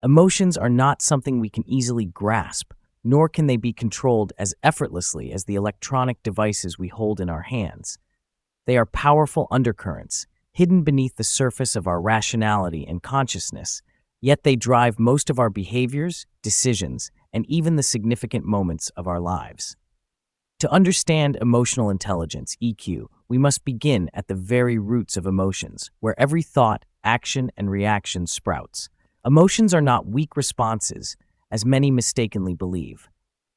Emotions are not something we can easily grasp, nor can they be controlled as effortlessly as the electronic devices we hold in our hands. They are powerful undercurrents, hidden beneath the surface of our rationality and consciousness, yet they drive most of our behaviors, decisions, and even the significant moments of our lives. To understand emotional intelligence, EQ, we must begin at the very roots of emotions, where every thought, action, and reaction sprouts. Emotions are not weak responses, as many mistakenly believe.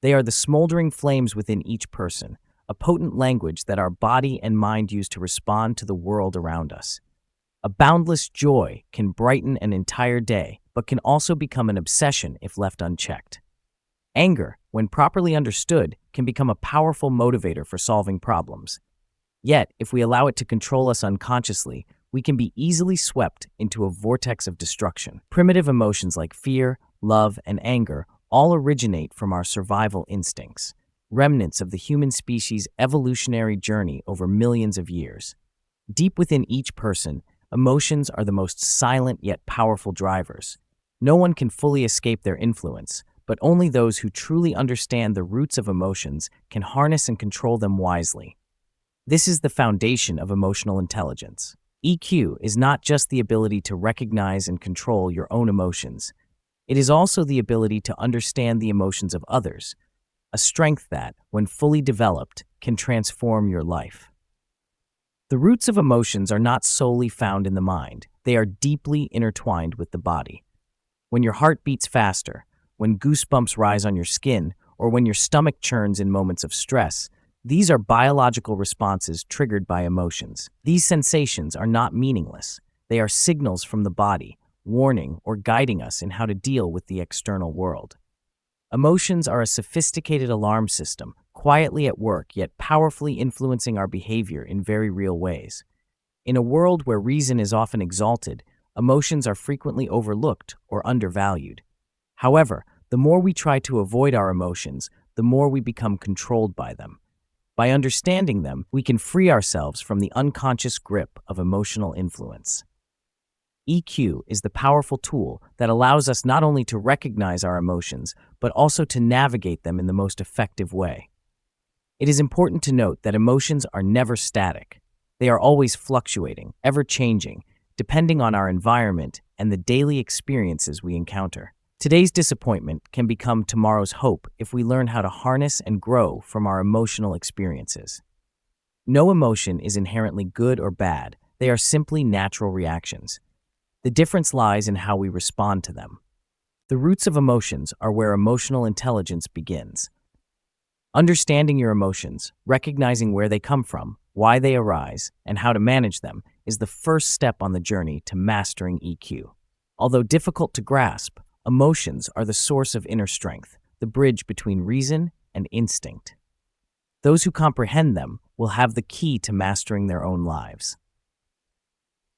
They are the smoldering flames within each person, a potent language that our body and mind use to respond to the world around us. A boundless joy can brighten an entire day, but can also become an obsession if left unchecked. Anger, when properly understood, can become a powerful motivator for solving problems. Yet, if we allow it to control us unconsciously, we can be easily swept into a vortex of destruction. Primitive emotions like fear, love, and anger all originate from our survival instincts, remnants of the human species' evolutionary journey over millions of years. Deep within each person, emotions are the most silent yet powerful drivers. No one can fully escape their influence, but only those who truly understand the roots of emotions can harness and control them wisely. This is the foundation of emotional intelligence. EQ is not just the ability to recognize and control your own emotions. It is also the ability to understand the emotions of others, a strength that, when fully developed, can transform your life. The roots of emotions are not solely found in the mind. They are deeply intertwined with the body. When your heart beats faster, when goosebumps rise on your skin, or when your stomach churns in moments of stress, these are biological responses triggered by emotions. These sensations are not meaningless. They are signals from the body, warning or guiding us in how to deal with the external world. Emotions are a sophisticated alarm system, quietly at work yet powerfully influencing our behavior in very real ways. In a world where reason is often exalted, emotions are frequently overlooked or undervalued. However, the more we try to avoid our emotions, the more we become controlled by them. By understanding them, we can free ourselves from the unconscious grip of emotional influence. EQ is the powerful tool that allows us not only to recognize our emotions, but also to navigate them in the most effective way. It is important to note that emotions are never static. They are always fluctuating, ever-changing, depending on our environment and the daily experiences we encounter. Today's disappointment can become tomorrow's hope if we learn how to harness and grow from our emotional experiences. No emotion is inherently good or bad. They are simply natural reactions. The difference lies in how we respond to them. The roots of emotions are where emotional intelligence begins. Understanding your emotions, recognizing where they come from, why they arise, and how to manage them is the first step on the journey to mastering EQ. Although difficult to grasp, emotions are the source of inner strength, the bridge between reason and instinct. Those who comprehend them will have the key to mastering their own lives.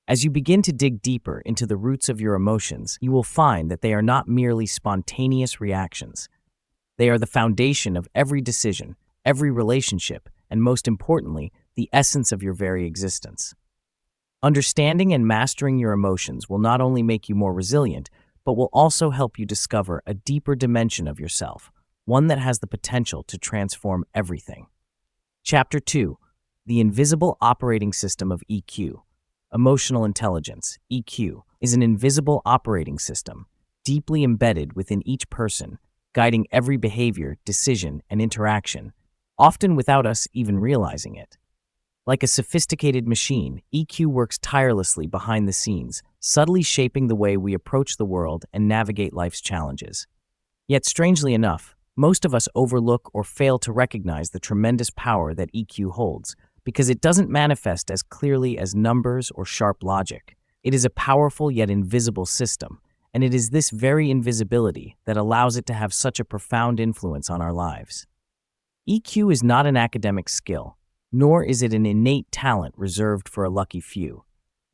As you begin to dig deeper into the roots of your emotions, you will find that they are not merely spontaneous reactions. They are the foundation of every decision, every relationship, and most importantly, the essence of your very existence. Understanding and mastering your emotions will not only make you more resilient, but will also help you discover a deeper dimension of yourself, one that has the potential to transform everything. Chapter 2: The Invisible Operating System of EQ. Emotional intelligence, EQ, is an invisible operating system, deeply embedded within each person, guiding every behavior, decision, and interaction, often without us even realizing it. Like a sophisticated machine, EQ works tirelessly behind the scenes, subtly shaping the way we approach the world and navigate life's challenges. Yet, strangely enough, most of us overlook or fail to recognize the tremendous power that EQ holds, because it doesn't manifest as clearly as numbers or sharp logic. It is a powerful yet invisible system, and it is this very invisibility that allows it to have such a profound influence on our lives. EQ is not an academic skill, nor is it an innate talent reserved for a lucky few.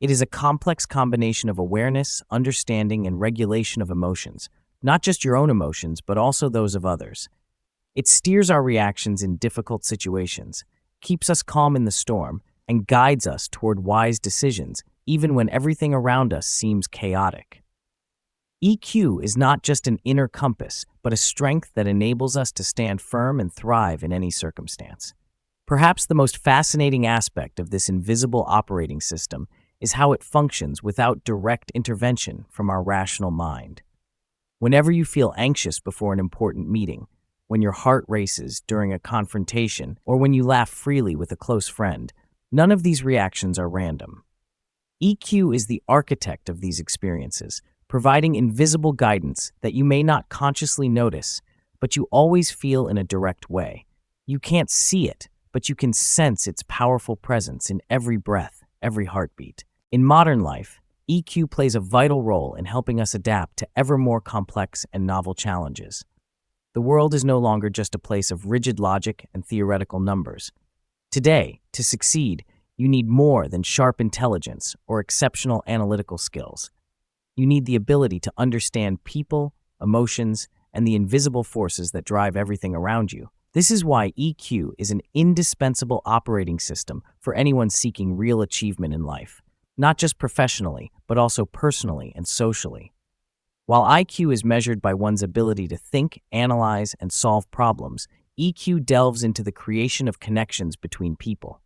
It is a complex combination of awareness, understanding, and regulation of emotions, not just your own emotions, but also those of others. It steers our reactions in difficult situations, keeps us calm in the storm, and guides us toward wise decisions, even when everything around us seems chaotic. EQ is not just an inner compass, but a strength that enables us to stand firm and thrive in any circumstance. Perhaps the most fascinating aspect of this invisible operating system is how it functions without direct intervention from our rational mind. Whenever you feel anxious before an important meeting, when your heart races during a confrontation, or when you laugh freely with a close friend, none of these reactions are random. EQ is the architect of these experiences, providing invisible guidance that you may not consciously notice, but you always feel in a direct way. You can't see it, but you can sense its powerful presence in every breath, every heartbeat. In modern life, EQ plays a vital role in helping us adapt to ever more complex and novel challenges. The world is no longer just a place of rigid logic and theoretical numbers. Today, to succeed, you need more than sharp intelligence or exceptional analytical skills. You need the ability to understand people, emotions, and the invisible forces that drive everything around you. This is why EQ is an indispensable operating system for anyone seeking real achievement in life, not just professionally, but also personally and socially. While IQ is measured by one's ability to think, analyze, and solve problems, EQ delves into the creation of connections between people.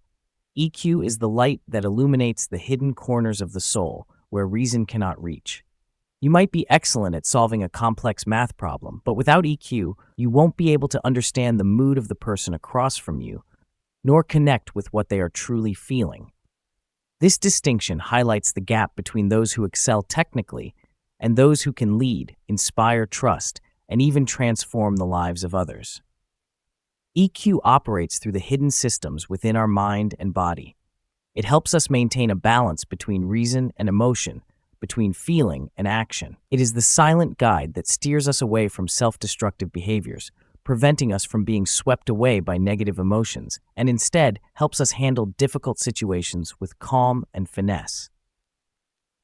EQ is the light that illuminates the hidden corners of the soul where reason cannot reach. You might be excellent at solving a complex math problem, but without EQ, you won't be able to understand the mood of the person across from you, nor connect with what they are truly feeling. This distinction highlights the gap between those who excel technically and those who can lead, inspire trust, and even transform the lives of others. EQ operates through the hidden systems within our mind and body. It helps us maintain a balance between reason and emotion, between feeling and action. It is the silent guide that steers us away from self-destructive behaviors, preventing us from being swept away by negative emotions, and instead helps us handle difficult situations with calm and finesse.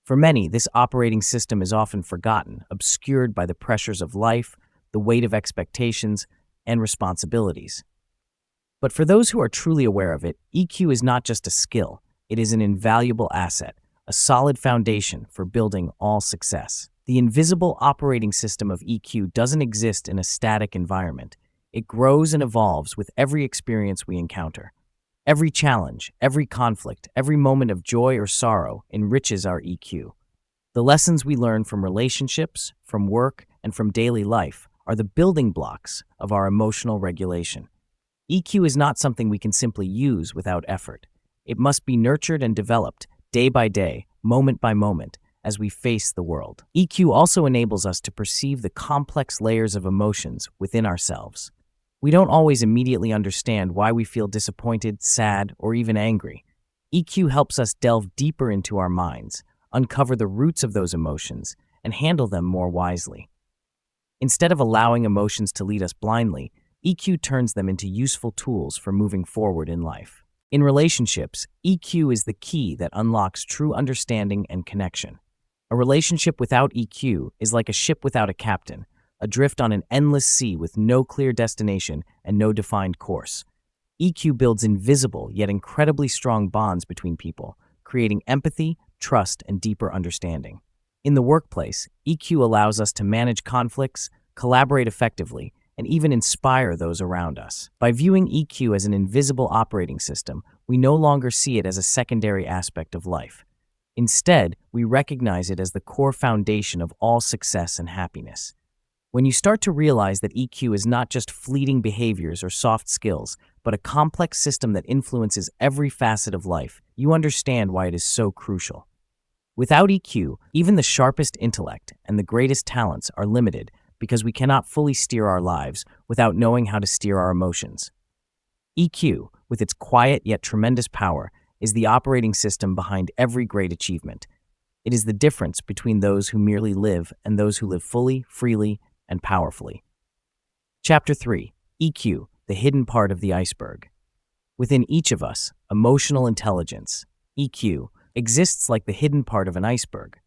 For many, this operating system is often forgotten, obscured by the pressures of life, the weight of expectations, and responsibilities. But for those who are truly aware of it, EQ is not just a skill, it is an invaluable asset, a solid foundation for building all success. The invisible operating system of EQ doesn't exist in a static environment. It grows and evolves with every experience we encounter. Every challenge, every conflict, every moment of joy or sorrow enriches our EQ. The lessons we learn from relationships, from work, and from daily life are the building blocks of our emotional regulation. EQ is not something we can simply use without effort. It must be nurtured and developed day by day, moment by moment, as we face the world. EQ also enables us to perceive the complex layers of emotions within ourselves. We don't always immediately understand why we feel disappointed, sad, or even angry. EQ helps us delve deeper into our minds, uncover the roots of those emotions, and handle them more wisely. Instead of allowing emotions to lead us blindly, EQ turns them into useful tools for moving forward in life. In relationships, EQ is the key that unlocks true understanding and connection. A relationship without EQ is like a ship without a captain, adrift on an endless sea with no clear destination and no defined course. EQ builds invisible yet incredibly strong bonds between people, creating empathy, trust, and deeper understanding. In the workplace, EQ allows us to manage conflicts, collaborate effectively, and even inspire those around us. By viewing EQ as an invisible operating system, we no longer see it as a secondary aspect of life. Instead, we recognize it as the core foundation of all success and happiness. When you start to realize that EQ is not just fleeting behaviors or soft skills, but a complex system that influences every facet of life, you understand why it is so crucial. Without EQ, even the sharpest intellect and the greatest talents are limited because we cannot fully steer our lives without knowing how to steer our emotions. EQ, with its quiet yet tremendous power, is the operating system behind every great achievement. It is the difference between those who merely live and those who live fully, freely, and powerfully. Chapter 3. EQ, the hidden part of the iceberg. Within each of us, emotional intelligence, EQ, exists like the hidden part of an iceberg.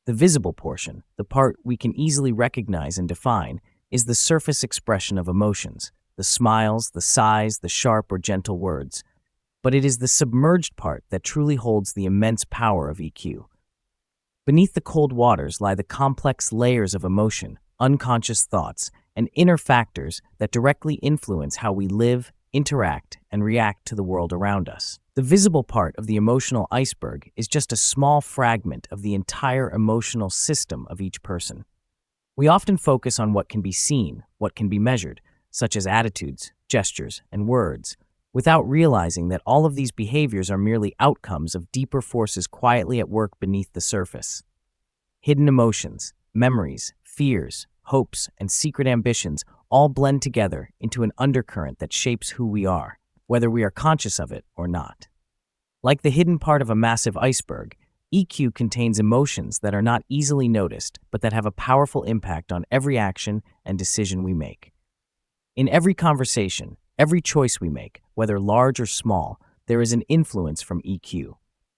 The visible portion, the part we can easily recognize and define, is the surface expression of emotions, the smiles, the sighs, the sharp or gentle words. But it is the submerged part that truly holds the immense power of EQ. Beneath the cold waters lie the complex layers of emotion, unconscious thoughts, and inner factors that directly influence how we live, interact, and react to the world around us. The visible part of the emotional iceberg is just a small fragment of the entire emotional system of each person. We often focus on what can be seen, what can be measured, such as attitudes, gestures, and words, without realizing that all of these behaviors are merely outcomes of deeper forces quietly at work beneath the surface. Hidden emotions, memories, fears, hopes, and secret ambitions all blend together into an undercurrent that shapes who we are, whether we are conscious of it or not. Like the hidden part of a massive iceberg, EQ contains emotions that are not easily noticed but that have a powerful impact on every action and decision we make. In every conversation, every choice we make, whether large or small, there is an influence from EQ.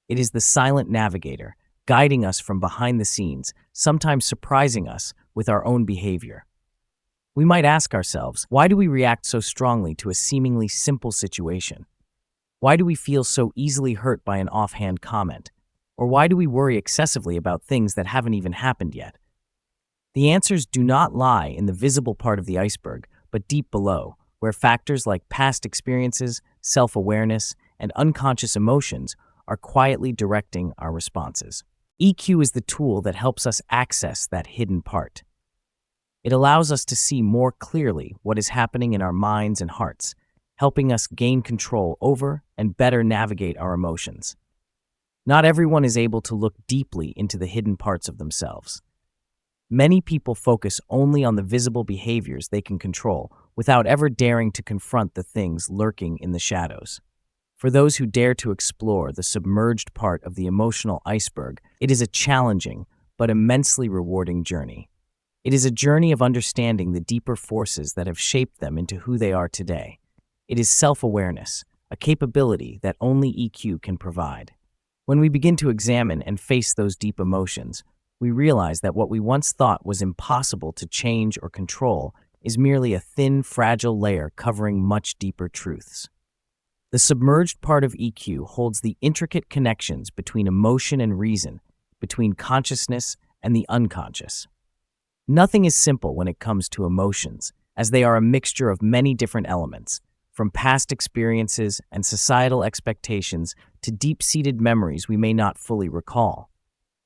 It is the silent navigator, guiding us from behind the scenes, sometimes surprising us with our own behavior. We might ask ourselves, why do we react so strongly to a seemingly simple situation? Why do we feel so easily hurt by an offhand comment? Or why do we worry excessively about things that haven't even happened yet? The answers do not lie in the visible part of the iceberg, but deep below, where factors like past experiences, self-awareness, and unconscious emotions are quietly directing our responses. EQ is the tool that helps us access that hidden part. It allows us to see more clearly what is happening in our minds and hearts, helping us gain control over and better navigate our emotions. Not everyone is able to look deeply into the hidden parts of themselves. Many people focus only on the visible behaviors they can control without ever daring to confront the things lurking in the shadows. For those who dare to explore the submerged part of the emotional iceberg, it is a challenging but immensely rewarding journey. It is a journey of understanding the deeper forces that have shaped them into who they are today. It is self-awareness, a capability that only EQ can provide. When we begin to examine and face those deep emotions, we realize that what we once thought was impossible to change or control is merely a thin, fragile layer covering much deeper truths. The submerged part of EQ holds the intricate connections between emotion and reason, between consciousness and the unconscious. Nothing is simple when it comes to emotions, as they are a mixture of many different elements, from past experiences and societal expectations to deep-seated memories we may not fully recall.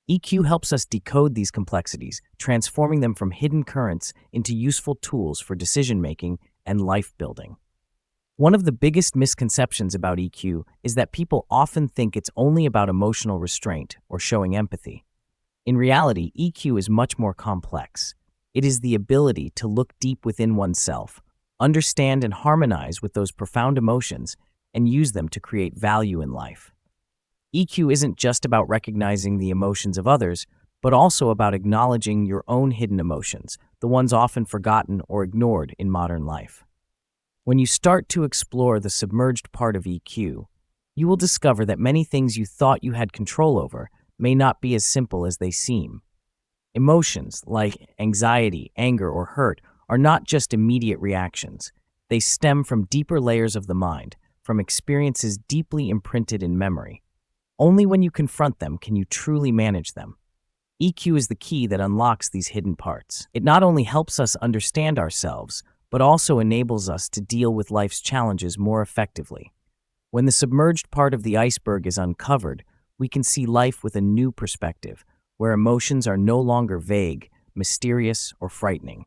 EQ helps us decode these complexities, transforming them from hidden currents into useful tools for decision-making and life-building. One of the biggest misconceptions about EQ is that people often think it's only about emotional restraint or showing empathy. In reality, EQ is much more complex. It is the ability to look deep within oneself, understand and harmonize with those profound emotions, and use them to create value in life. EQ isn't just about recognizing the emotions of others, but also about acknowledging your own hidden emotions, the ones often forgotten or ignored in modern life. When you start to explore the submerged part of EQ, you will discover that many things you thought you had control over may not be as simple as they seem. Emotions like anxiety, anger, or hurt are not just immediate reactions. They stem from deeper layers of the mind, from experiences deeply imprinted in memory. Only when you confront them can you truly manage them. EQ is the key that unlocks these hidden parts. It not only helps us understand ourselves, but also enables us to deal with life's challenges more effectively. When the submerged part of the iceberg is uncovered, we can see life with a new perspective, where emotions are no longer vague, mysterious, or frightening.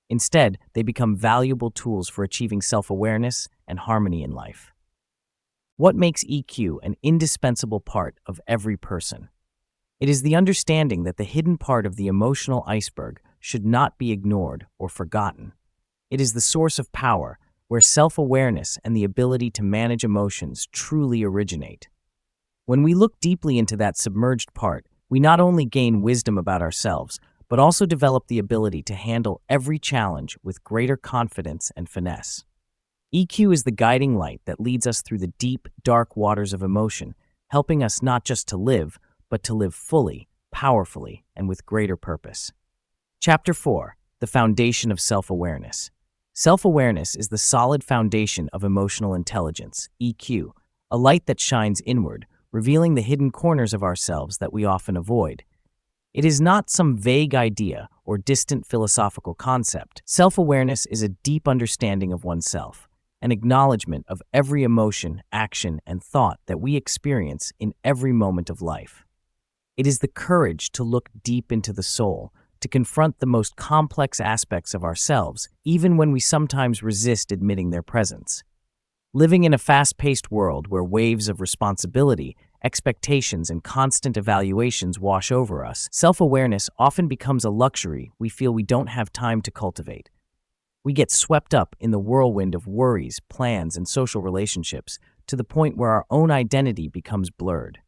Instead, they become valuable tools for achieving self-awareness and harmony in life. What makes EQ an indispensable part of every person? It is the understanding that the hidden part of the emotional iceberg should not be ignored or forgotten. It is the source of power, where self-awareness and the ability to manage emotions truly originate. When we look deeply into that submerged part, we not only gain wisdom about ourselves, but also develop the ability to handle every challenge with greater confidence and finesse. EQ is the guiding light that leads us through the deep, dark waters of emotion, helping us not just to live, but to live fully, powerfully, and with greater purpose. Chapter 4: The Foundation of Self-Awareness. Self-awareness is the solid foundation of emotional intelligence, EQ, a light that shines inward, revealing the hidden corners of ourselves that we often avoid. It is not some vague idea or distant philosophical concept. Self-awareness is a deep understanding of oneself, an acknowledgement of every emotion, action, and thought that we experience in every moment of life. It is the courage to look deep into the soul, to confront the most complex aspects of ourselves, even when we sometimes resist admitting their presence. Living in a fast-paced world where waves of responsibility, expectations, and constant evaluations wash over us, self-awareness often becomes a luxury we feel we don't have time to cultivate. We get swept up in the whirlwind of worries, plans, and social relationships to the point where our own identity becomes blurred.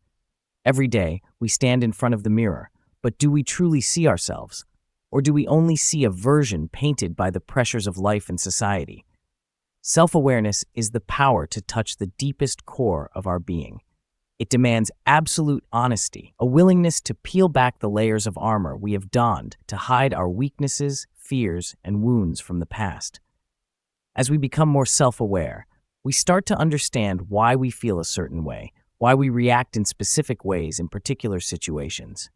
Every day, we stand in front of the mirror, but do we truly see ourselves? Or do we only see a version painted by the pressures of life and society? Self-awareness is the power to touch the deepest core of our being. It demands absolute honesty, a willingness to peel back the layers of armor we have donned to hide our weaknesses, fears, and wounds from the past. As we become more self-aware, we start to understand why we feel a certain way, why we react in specific ways in particular situations.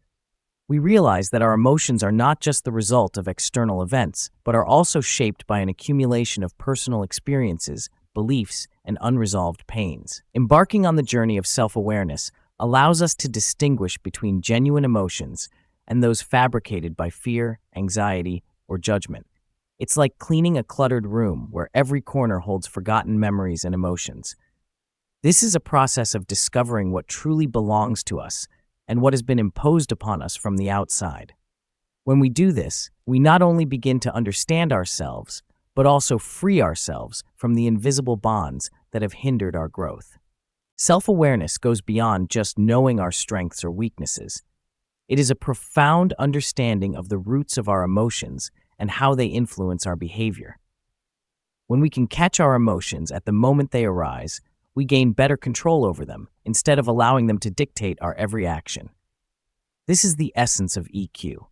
We realize that our emotions are not just the result of external events, but are also shaped by an accumulation of personal experiences, beliefs, and unresolved pains. Embarking on the journey of self-awareness allows us to distinguish between genuine emotions and those fabricated by fear, anxiety, or judgment. It's like cleaning a cluttered room where every corner holds forgotten memories and emotions. This is a process of discovering what truly belongs to us and what has been imposed upon us from the outside. When we do this, we not only begin to understand ourselves, but also free ourselves from the invisible bonds that have hindered our growth. Self-awareness goes beyond just knowing our strengths or weaknesses. It is a profound understanding of the roots of our emotions and how they influence our behavior. When we can catch our emotions at the moment they arise, we gain better control over them instead of allowing them to dictate our every action. This is the essence of EQ.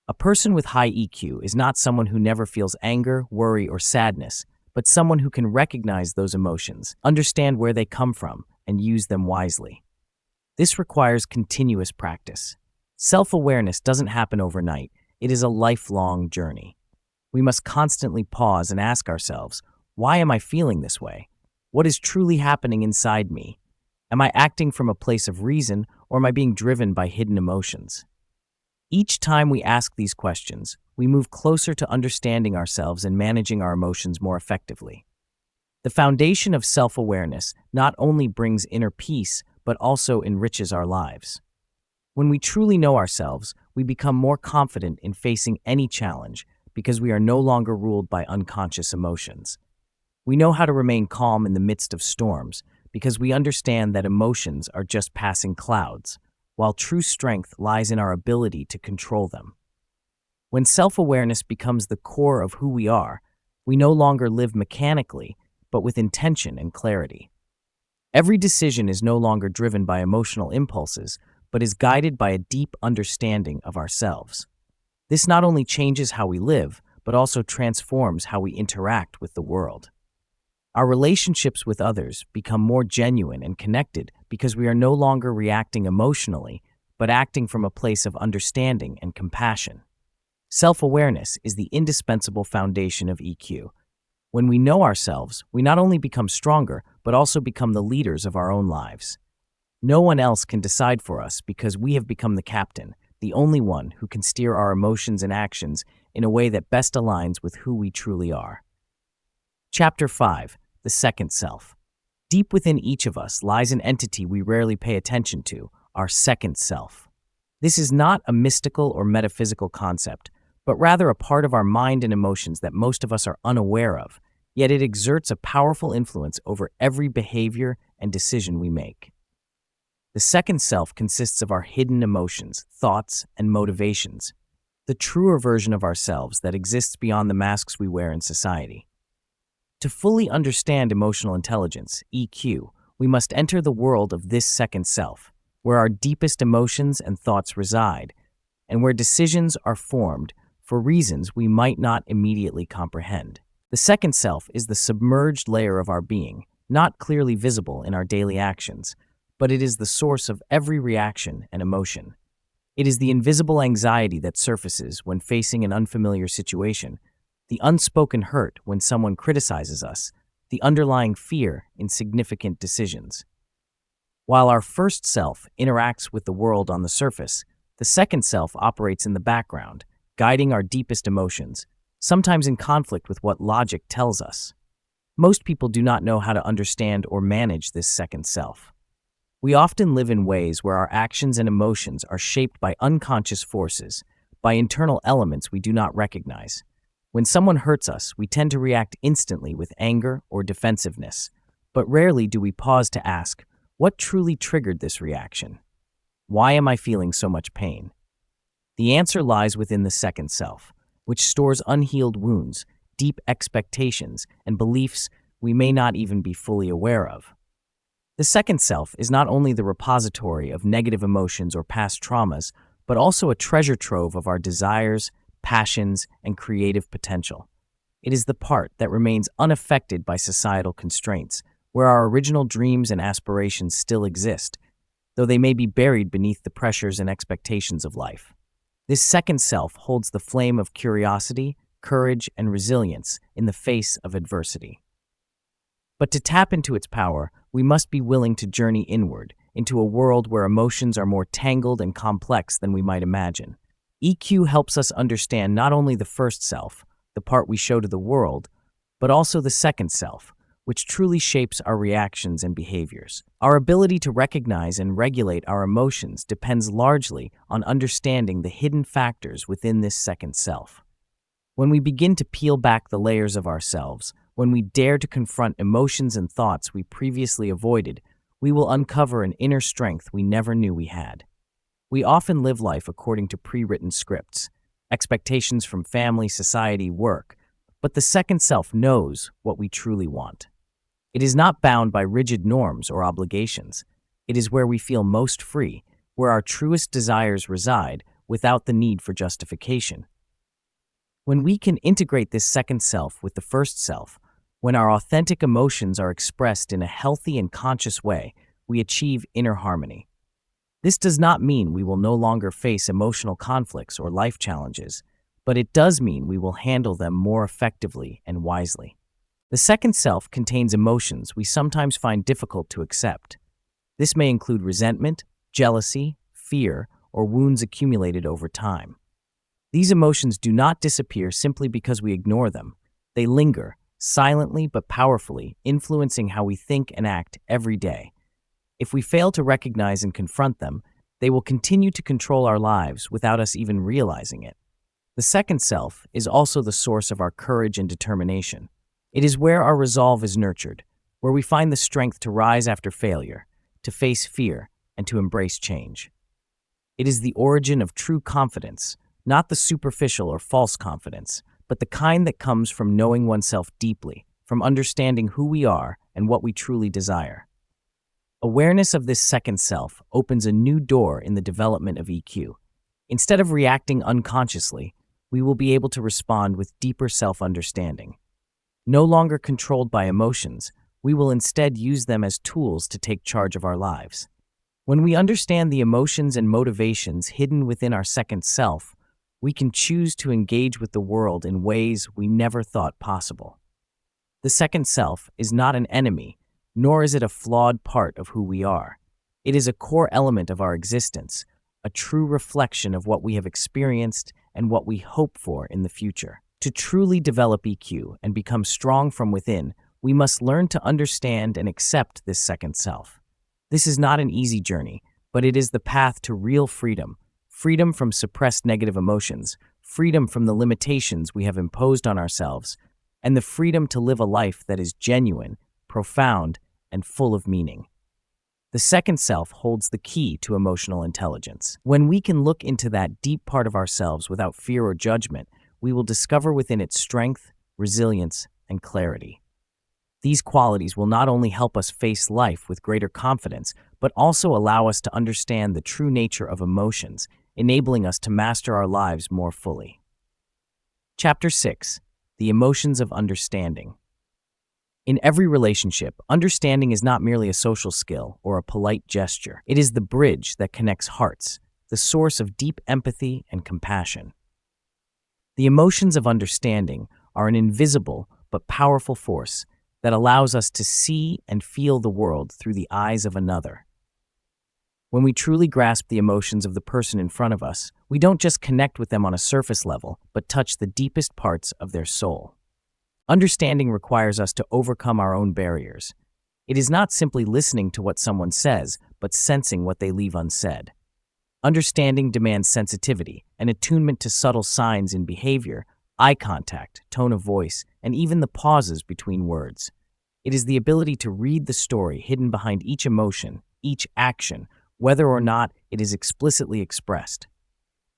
A person with high EQ is not someone who never feels anger, worry, or sadness, but someone who can recognize those emotions, understand where they come from, and use them wisely. This requires continuous practice. Self-awareness doesn't happen overnight. It is a lifelong journey. We must constantly pause and ask ourselves, why am I feeling this way? What is truly happening inside me? Am I acting from a place of reason, or am I being driven by hidden emotions? Each time we ask these questions, we move closer to understanding ourselves and managing our emotions more effectively. The foundation of self-awareness not only brings inner peace, but also enriches our lives. When we truly know ourselves, we become more confident in facing any challenge because we are no longer ruled by unconscious emotions. We know how to remain calm in the midst of storms because we understand that emotions are just passing clouds, while true strength lies in our ability to control them. When self-awareness becomes the core of who we are, we no longer live mechanically, but with intention and clarity. Every decision is no longer driven by emotional impulses, but is guided by a deep understanding of ourselves. This not only changes how we live, but also transforms how we interact with the world. Our relationships with others become more genuine and connected because we are no longer reacting emotionally, but acting from a place of understanding and compassion. Self-awareness is the indispensable foundation of EQ. When we know ourselves, we not only become stronger, but also become the leaders of our own lives. No one else can decide for us because we have become the captain, the only one who can steer our emotions and actions in a way that best aligns with who we truly are. Chapter 5. The Second Self. Deep within each of us lies an entity we rarely pay attention to, our second self. This is not a mystical or metaphysical concept, but rather a part of our mind and emotions that most of us are unaware of, yet it exerts a powerful influence over every behavior and decision we make. The second self consists of our hidden emotions, thoughts, and motivations, the truer version of ourselves that exists beyond the masks we wear in society. To fully understand emotional intelligence, EQ, we must enter the world of this second self, where our deepest emotions and thoughts reside, and where decisions are formed for reasons we might not immediately comprehend. The second self is the submerged layer of our being, not clearly visible in our daily actions, but it is the source of every reaction and emotion. It is the invisible anxiety that surfaces when facing an unfamiliar situation, the unspoken hurt when someone criticizes us, the underlying fear in significant decisions. While our first self interacts with the world on the surface, the second self operates in the background, guiding our deepest emotions, sometimes in conflict with what logic tells us. Most people do not know how to understand or manage this second self. We often live in ways where our actions and emotions are shaped by unconscious forces, by internal elements we do not recognize. When someone hurts us, we tend to react instantly with anger or defensiveness, but rarely do we pause to ask, what truly triggered this reaction? Why am I feeling so much pain? The answer lies within the second self, which stores unhealed wounds, deep expectations, and beliefs we may not even be fully aware of. The second self is not only the repository of negative emotions or past traumas, but also a treasure trove of our desires, passions, and creative potential. It is the part that remains unaffected by societal constraints, where our original dreams and aspirations still exist, though they may be buried beneath the pressures and expectations of life. This second self holds the flame of curiosity, courage, and resilience in the face of adversity. But to tap into its power, we must be willing to journey inward, into a world where emotions are more tangled and complex than we might imagine. EQ helps us understand not only the first self, the part we show to the world, but also the second self, which truly shapes our reactions and behaviors. Our ability to recognize and regulate our emotions depends largely on understanding the hidden factors within this second self. When we begin to peel back the layers of ourselves, when we dare to confront emotions and thoughts we previously avoided, we will uncover an inner strength we never knew we had. We often live life according to pre-written scripts, expectations from family, society, work, but the second self knows what we truly want. It is not bound by rigid norms or obligations. It is where we feel most free, where our truest desires reside without the need for justification. When we can integrate this second self with the first self, when our authentic emotions are expressed in a healthy and conscious way, we achieve inner harmony. This does not mean we will no longer face emotional conflicts or life challenges, but it does mean we will handle them more effectively and wisely. The second self contains emotions we sometimes find difficult to accept. This may include resentment, jealousy, fear, or wounds accumulated over time. These emotions do not disappear simply because we ignore them. They linger, silently but powerfully, influencing how we think and act every day. If we fail to recognize and confront them, they will continue to control our lives without us even realizing it. The second self is also the source of our courage and determination. It is where our resolve is nurtured, where we find the strength to rise after failure, to face fear, and to embrace change. It is the origin of true confidence, not the superficial or false confidence, but the kind that comes from knowing oneself deeply, from understanding who we are and what we truly desire. Awareness of this second self opens a new door in the development of EQ. Instead of reacting unconsciously, we will be able to respond with deeper self-understanding. No longer controlled by emotions, we will instead use them as tools to take charge of our lives. When we understand the emotions and motivations hidden within our second self, we can choose to engage with the world in ways we never thought possible. The second self is not an enemy, nor is it a flawed part of who we are. It is a core element of our existence, a true reflection of what we have experienced and what we hope for in the future. To truly develop EQ and become strong from within, we must learn to understand and accept this second self. This is not an easy journey, but it is the path to real freedom. Freedom from suppressed negative emotions, freedom from the limitations we have imposed on ourselves, and the freedom to live a life that is genuine, profound, and full of meaning. The second self holds the key to emotional intelligence. When we can look into that deep part of ourselves without fear or judgment, we will discover within it strength, resilience, and clarity. These qualities will not only help us face life with greater confidence, but also allow us to understand the true nature of emotions, enabling us to master our lives more fully. Chapter 6. The Emotions of Understanding. In every relationship, understanding is not merely a social skill or a polite gesture. It is the bridge that connects hearts, the source of deep empathy and compassion. The emotions of understanding are an invisible but powerful force that allows us to see and feel the world through the eyes of another. When we truly grasp the emotions of the person in front of us, we don't just connect with them on a surface level, but touch the deepest parts of their soul. Understanding requires us to overcome our own barriers. It is not simply listening to what someone says, but sensing what they leave unsaid. Understanding demands sensitivity and attunement to subtle signs in behavior, eye contact, tone of voice, and even the pauses between words. It is the ability to read the story hidden behind each emotion, each action, whether or not it is explicitly expressed.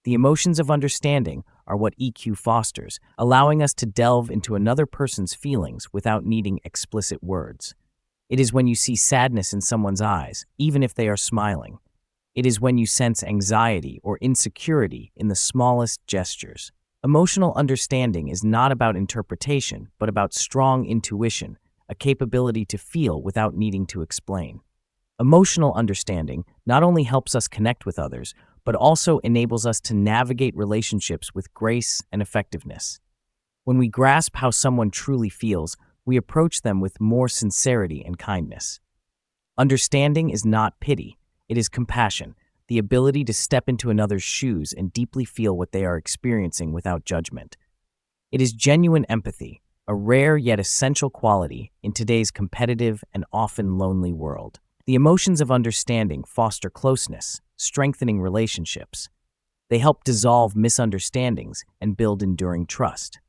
The emotions of understanding are what EQ fosters, allowing us to delve into another person's feelings without needing explicit words. It is when you see sadness in someone's eyes, even if they are smiling. It is when you sense anxiety or insecurity in the smallest gestures. Emotional understanding is not about interpretation, but about strong intuition, a capability to feel without needing to explain. Emotional understanding not only helps us connect with others, but also enables us to navigate relationships with grace and effectiveness. When we grasp how someone truly feels, we approach them with more sincerity and kindness. Understanding is not pity, it is compassion, the ability to step into another's shoes and deeply feel what they are experiencing without judgment. It is genuine empathy, a rare yet essential quality in today's competitive and often lonely world. The emotions of understanding foster closeness, strengthening relationships. They help dissolve misunderstandings and build enduring trust.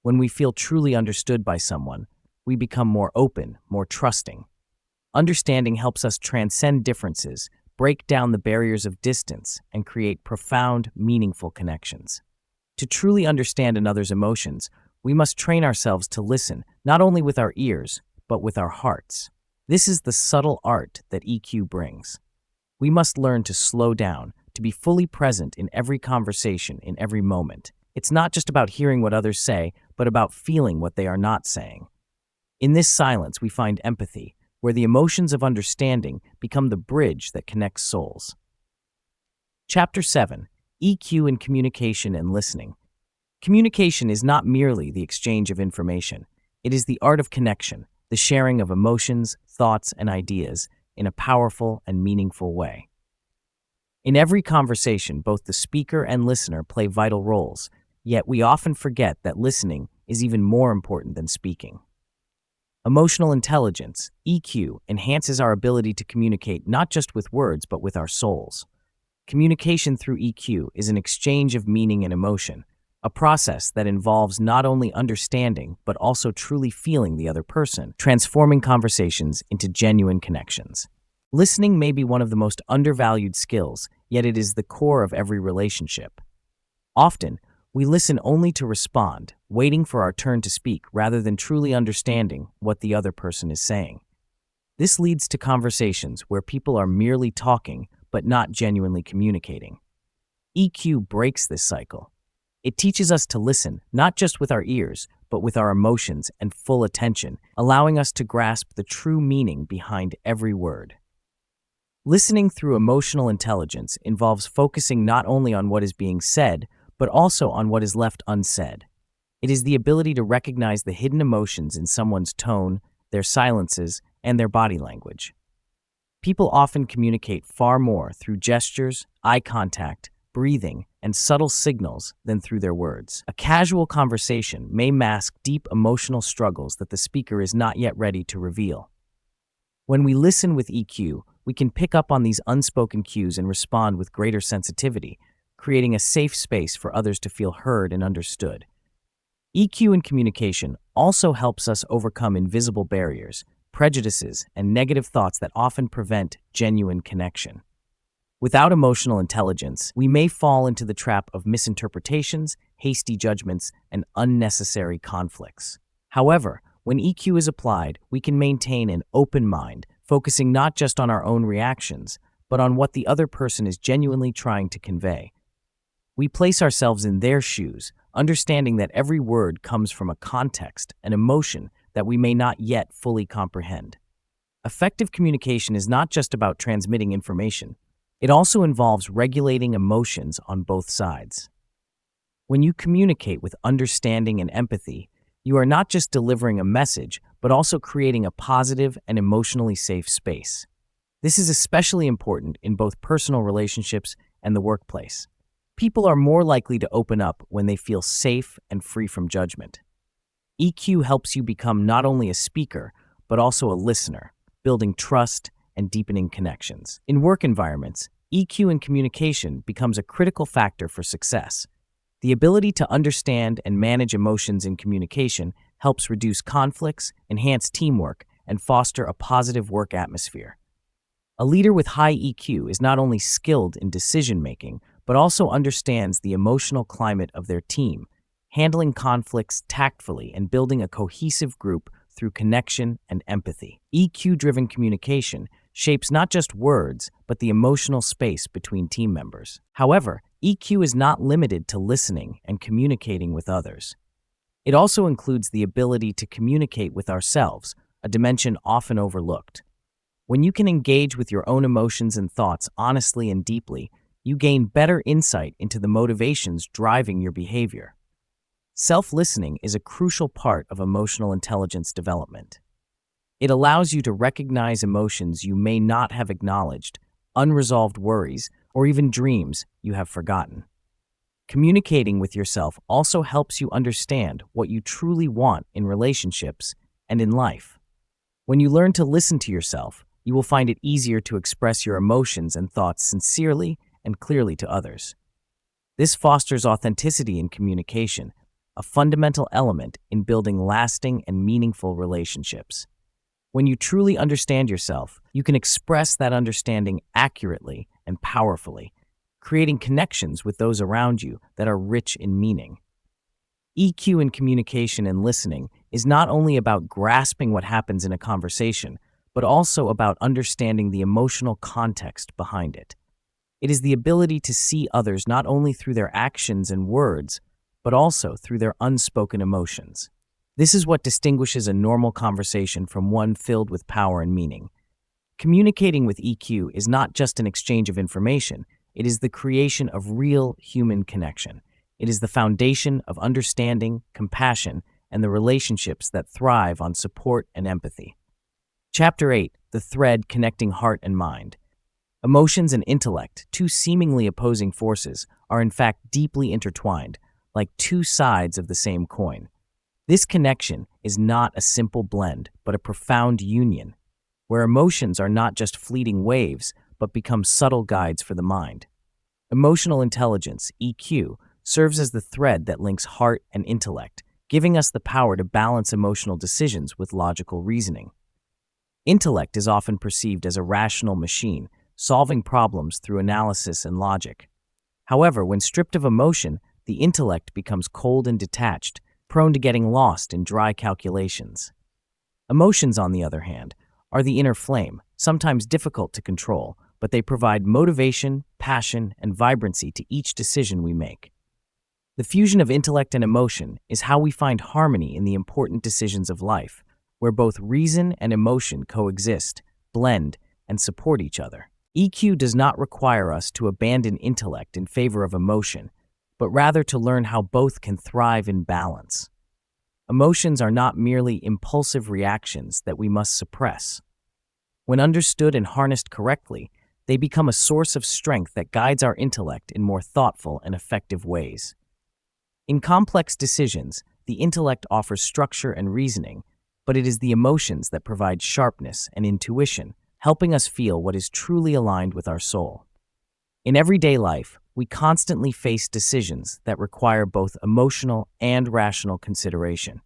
When we feel truly understood by someone, we become more open, more trusting. Understanding helps us transcend differences, break down the barriers of distance, and create profound, meaningful connections. To truly understand another's emotions, we must train ourselves to listen not only with our ears, but with our hearts. This is the subtle art that EQ brings. We must learn to slow down, to be fully present in every conversation, in every moment. It's not just about hearing what others say, but about feeling what they are not saying. In this silence, we find empathy, where the emotions of understanding become the bridge that connects souls. Chapter 7: EQ in Communication and Listening. Communication is not merely the exchange of information. It is the art of connection, the sharing of emotions, thoughts, and ideas in a powerful and meaningful way. In every conversation, both the speaker and listener play vital roles, yet we often forget that listening is even more important than speaking. Emotional intelligence, EQ, enhances our ability to communicate not just with words but with our souls. Communication through EQ is an exchange of meaning and emotion, a process that involves not only understanding but also truly feeling the other person, transforming conversations into genuine connections. Listening may be one of the most undervalued skills, yet it is the core of every relationship. Often, we listen only to respond, waiting for our turn to speak rather than truly understanding what the other person is saying. This leads to conversations where people are merely talking but not genuinely communicating. EQ breaks this cycle. It teaches us to listen not just with our ears, but with our emotions and full attention, allowing us to grasp the true meaning behind every word. Listening through emotional intelligence involves focusing not only on what is being said, but also on what is left unsaid. It is the ability to recognize the hidden emotions in someone's tone, their silences, and their body language. People often communicate far more through gestures, eye contact, breathing, and subtle signals than through their words. A casual conversation may mask deep emotional struggles that the speaker is not yet ready to reveal. When we listen with EQ, we can pick up on these unspoken cues and respond with greater sensitivity, creating a safe space for others to feel heard and understood. EQ in communication also helps us overcome invisible barriers, prejudices, and negative thoughts that often prevent genuine connection. Without emotional intelligence, we may fall into the trap of misinterpretations, hasty judgments, and unnecessary conflicts. However, when EQ is applied, we can maintain an open mind, focusing not just on our own reactions, but on what the other person is genuinely trying to convey. We place ourselves in their shoes, understanding that every word comes from a context, an emotion that we may not yet fully comprehend. Effective communication is not just about transmitting information, It also involves regulating emotions on both sides. When you communicate with understanding and empathy, you are not just delivering a message, but also creating a positive and emotionally safe space. This is especially important in both personal relationships and the workplace. People are more likely to open up when they feel safe and free from judgment. EQ helps you become not only a speaker, but also a listener, building trust and deepening connections. In work environments, EQ in communication becomes a critical factor for success. The ability to understand and manage emotions in communication helps reduce conflicts, enhance teamwork, and foster a positive work atmosphere. A leader with high EQ is not only skilled in decision-making, but also understands the emotional climate of their team, handling conflicts tactfully and building a cohesive group through connection and empathy. EQ-driven communication shapes not just words, but the emotional space between team members. However, EQ is not limited to listening and communicating with others. It also includes the ability to communicate with ourselves, a dimension often overlooked. When you can engage with your own emotions and thoughts honestly and deeply, you gain better insight into the motivations driving your behavior. Self-listening is a crucial part of emotional intelligence development. It allows you to recognize emotions you may not have acknowledged, unresolved worries, or even dreams you have forgotten. Communicating with yourself also helps you understand what you truly want in relationships and in life. When you learn to listen to yourself, you will find it easier to express your emotions and thoughts sincerely and clearly to others. This fosters authenticity in communication, a fundamental element in building lasting and meaningful relationships. When you truly understand yourself, you can express that understanding accurately and powerfully, creating connections with those around you that are rich in meaning. EQ in communication and listening is not only about grasping what happens in a conversation, but also about understanding the emotional context behind it. It is the ability to see others not only through their actions and words, but also through their unspoken emotions. This is what distinguishes a normal conversation from one filled with power and meaning. Communicating with EQ is not just an exchange of information, it is the creation of real human connection. It is the foundation of understanding, compassion, and the relationships that thrive on support and empathy. Chapter 8: The Thread Connecting Heart and Mind. Emotions and intellect, two seemingly opposing forces, are in fact deeply intertwined, like two sides of the same coin. This connection is not a simple blend, but a profound union, where emotions are not just fleeting waves, but become subtle guides for the mind. Emotional intelligence, EQ, serves as the thread that links heart and intellect, giving us the power to balance emotional decisions with logical reasoning. Intellect is often perceived as a rational machine, solving problems through analysis and logic. However, when stripped of emotion, the intellect becomes cold and detached, prone to getting lost in dry calculations. Emotions, on the other hand, are the inner flame, sometimes difficult to control, but they provide motivation, passion, and vibrancy to each decision we make. The fusion of intellect and emotion is how we find harmony in the important decisions of life, where both reason and emotion coexist, blend, and support each other. EQ does not require us to abandon intellect in favor of emotion, but rather to learn how both can thrive in balance. Emotions are not merely impulsive reactions that we must suppress. When understood and harnessed correctly, they become a source of strength that guides our intellect in more thoughtful and effective ways. In complex decisions, the intellect offers structure and reasoning, but it is the emotions that provide sharpness and intuition, helping us feel what is truly aligned with our soul. In everyday life, we constantly face decisions that require both emotional and rational consideration.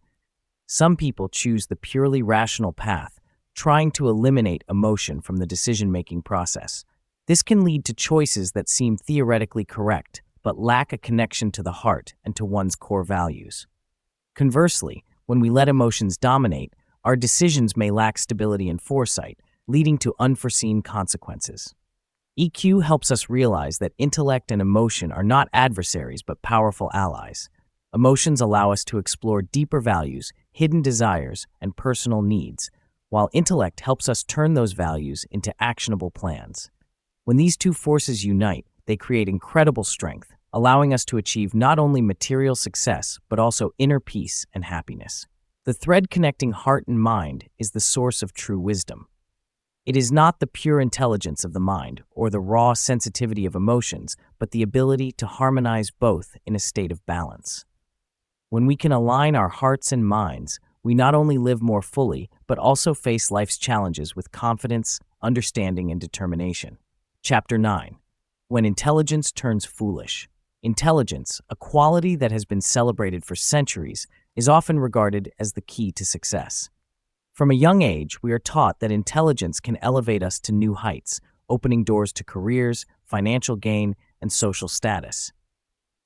Some people choose the purely rational path, trying to eliminate emotion from the decision-making process. This can lead to choices that seem theoretically correct, but lack a connection to the heart and to one's core values. Conversely, when we let emotions dominate, our decisions may lack stability and foresight, leading to unforeseen consequences. EQ helps us realize that intellect and emotion are not adversaries but powerful allies. Emotions allow us to explore deeper values, hidden desires, and personal needs, while intellect helps us turn those values into actionable plans. When these two forces unite, they create incredible strength, allowing us to achieve not only material success, but also inner peace and happiness. The thread connecting heart and mind is the source of true wisdom. It is not the pure intelligence of the mind or the raw sensitivity of emotions, but the ability to harmonize both in a state of balance. When we can align our hearts and minds, we not only live more fully, but also face life's challenges with confidence, understanding, and determination. Chapter 9. When Intelligence Turns Foolish. Intelligence, a quality that has been celebrated for centuries, is often regarded as the key to success. From a young age, we are taught that intelligence can elevate us to new heights, opening doors to careers, financial gain, and social status.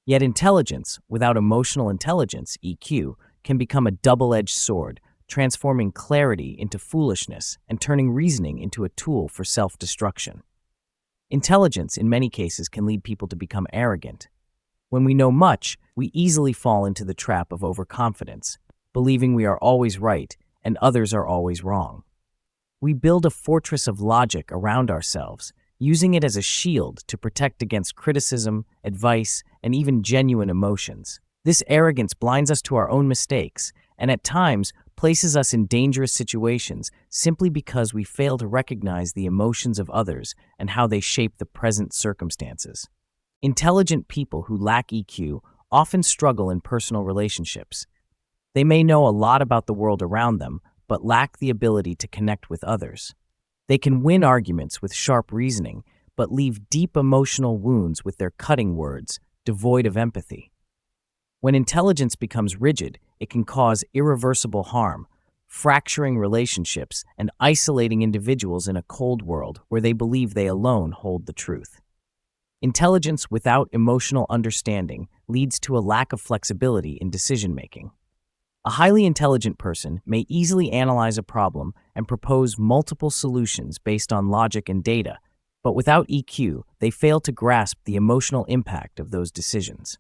Yet intelligence, without emotional intelligence, EQ, can become a double-edged sword, transforming clarity into foolishness and turning reasoning into a tool for self-destruction. Intelligence, in many cases, can lead people to become arrogant. When we know much, we easily fall into the trap of overconfidence, believing we are always right and others are always wrong. We build a fortress of logic around ourselves, using it as a shield to protect against criticism, advice, and even genuine emotions. This arrogance blinds us to our own mistakes and at times places us in dangerous situations simply because we fail to recognize the emotions of others and how they shape the present circumstances. Intelligent people who lack EQ often struggle in personal relationships. They may know a lot about the world around them, but lack the ability to connect with others. They can win arguments with sharp reasoning, but leave deep emotional wounds with their cutting words, devoid of empathy. When intelligence becomes rigid, it can cause irreversible harm, fracturing relationships and isolating individuals in a cold world where they believe they alone hold the truth. Intelligence without emotional understanding leads to a lack of flexibility in decision-making. A highly intelligent person may easily analyze a problem and propose multiple solutions based on logic and data, but without EQ, they fail to grasp the emotional impact of those decisions.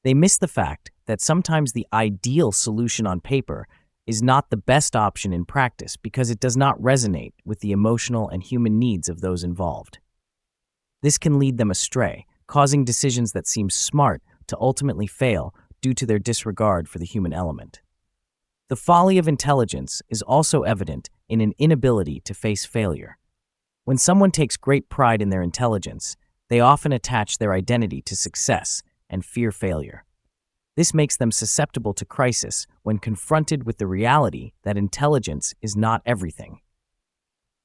They miss the fact that sometimes the ideal solution on paper is not the best option in practice because it does not resonate with the emotional and human needs of those involved. This can lead them astray, causing decisions that seem smart to ultimately fail due to their disregard for the human element. The folly of intelligence is also evident in an inability to face failure. When someone takes great pride in their intelligence, they often attach their identity to success and fear failure. This makes them susceptible to crisis when confronted with the reality that intelligence is not everything.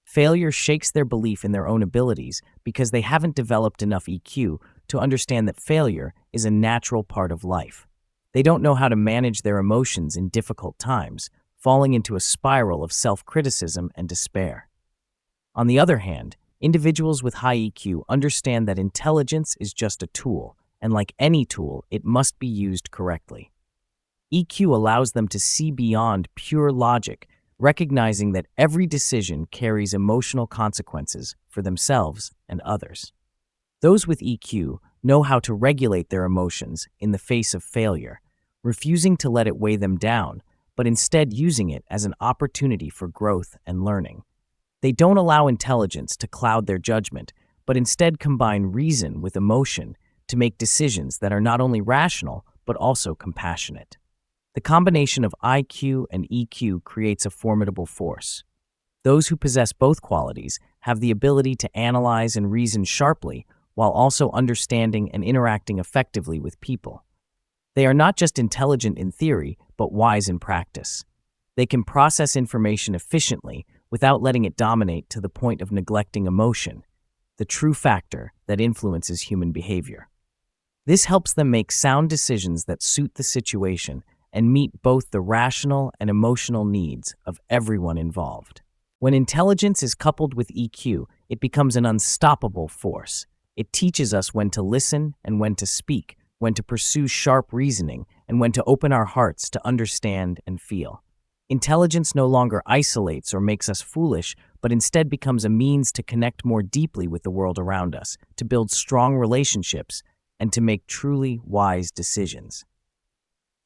Failure shakes their belief in their own abilities because they haven't developed enough EQ to understand that failure is a natural part of life. They don't know how to manage their emotions in difficult times, falling into a spiral of self-criticism and despair. On the other hand, individuals with high EQ understand that intelligence is just a tool, and like any tool, it must be used correctly. EQ allows them to see beyond pure logic, recognizing that every decision carries emotional consequences for themselves and others. Those with EQ know how to regulate their emotions in the face of failure, refusing to let it weigh them down, but instead using it as an opportunity for growth and learning. They don't allow intelligence to cloud their judgment, but instead combine reason with emotion to make decisions that are not only rational, but also compassionate. The combination of IQ and EQ creates a formidable force. Those who possess both qualities have the ability to analyze and reason sharply while also understanding and interacting effectively with people. They are not just intelligent in theory, but wise in practice. They can process information efficiently without letting it dominate to the point of neglecting emotion, the true factor that influences human behavior. This helps them make sound decisions that suit the situation and meet both the rational and emotional needs of everyone involved. When intelligence is coupled with EQ, it becomes an unstoppable force. It teaches us when to listen and when to speak, when to pursue sharp reasoning, and when to open our hearts to understand and feel. Intelligence no longer isolates or makes us foolish, but instead becomes a means to connect more deeply with the world around us, to build strong relationships, and to make truly wise decisions.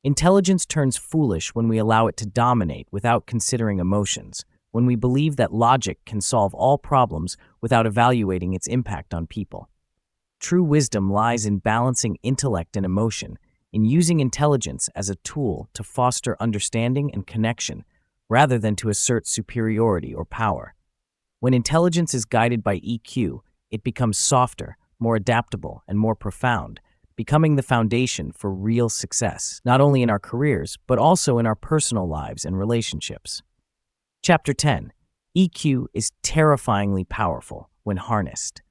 Intelligence turns foolish when we allow it to dominate without considering emotions, when we believe that logic can solve all problems without evaluating its impact on people. True wisdom lies in balancing intellect and emotion, in using intelligence as a tool to foster understanding and connection, rather than to assert superiority or power. When intelligence is guided by EQ, it becomes softer, more adaptable, and more profound, becoming the foundation for real success, not only in our careers, but also in our personal lives and relationships. Chapter 10. EQ is terrifyingly powerful when harnessed.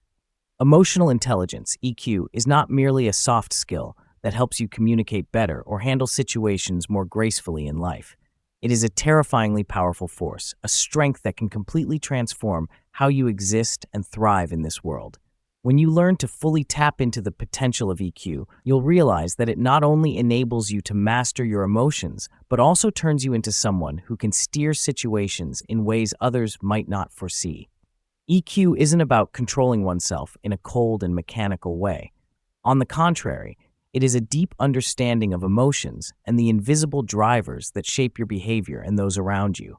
Emotional intelligence, EQ, is not merely a soft skill that helps you communicate better or handle situations more gracefully in life. It is a terrifyingly powerful force, a strength that can completely transform how you exist and thrive in this world. When you learn to fully tap into the potential of EQ, you'll realize that it not only enables you to master your emotions, but also turns you into someone who can steer situations in ways others might not foresee. EQ isn't about controlling oneself in a cold and mechanical way. On the contrary, it is a deep understanding of emotions and the invisible drivers that shape your behavior and those around you.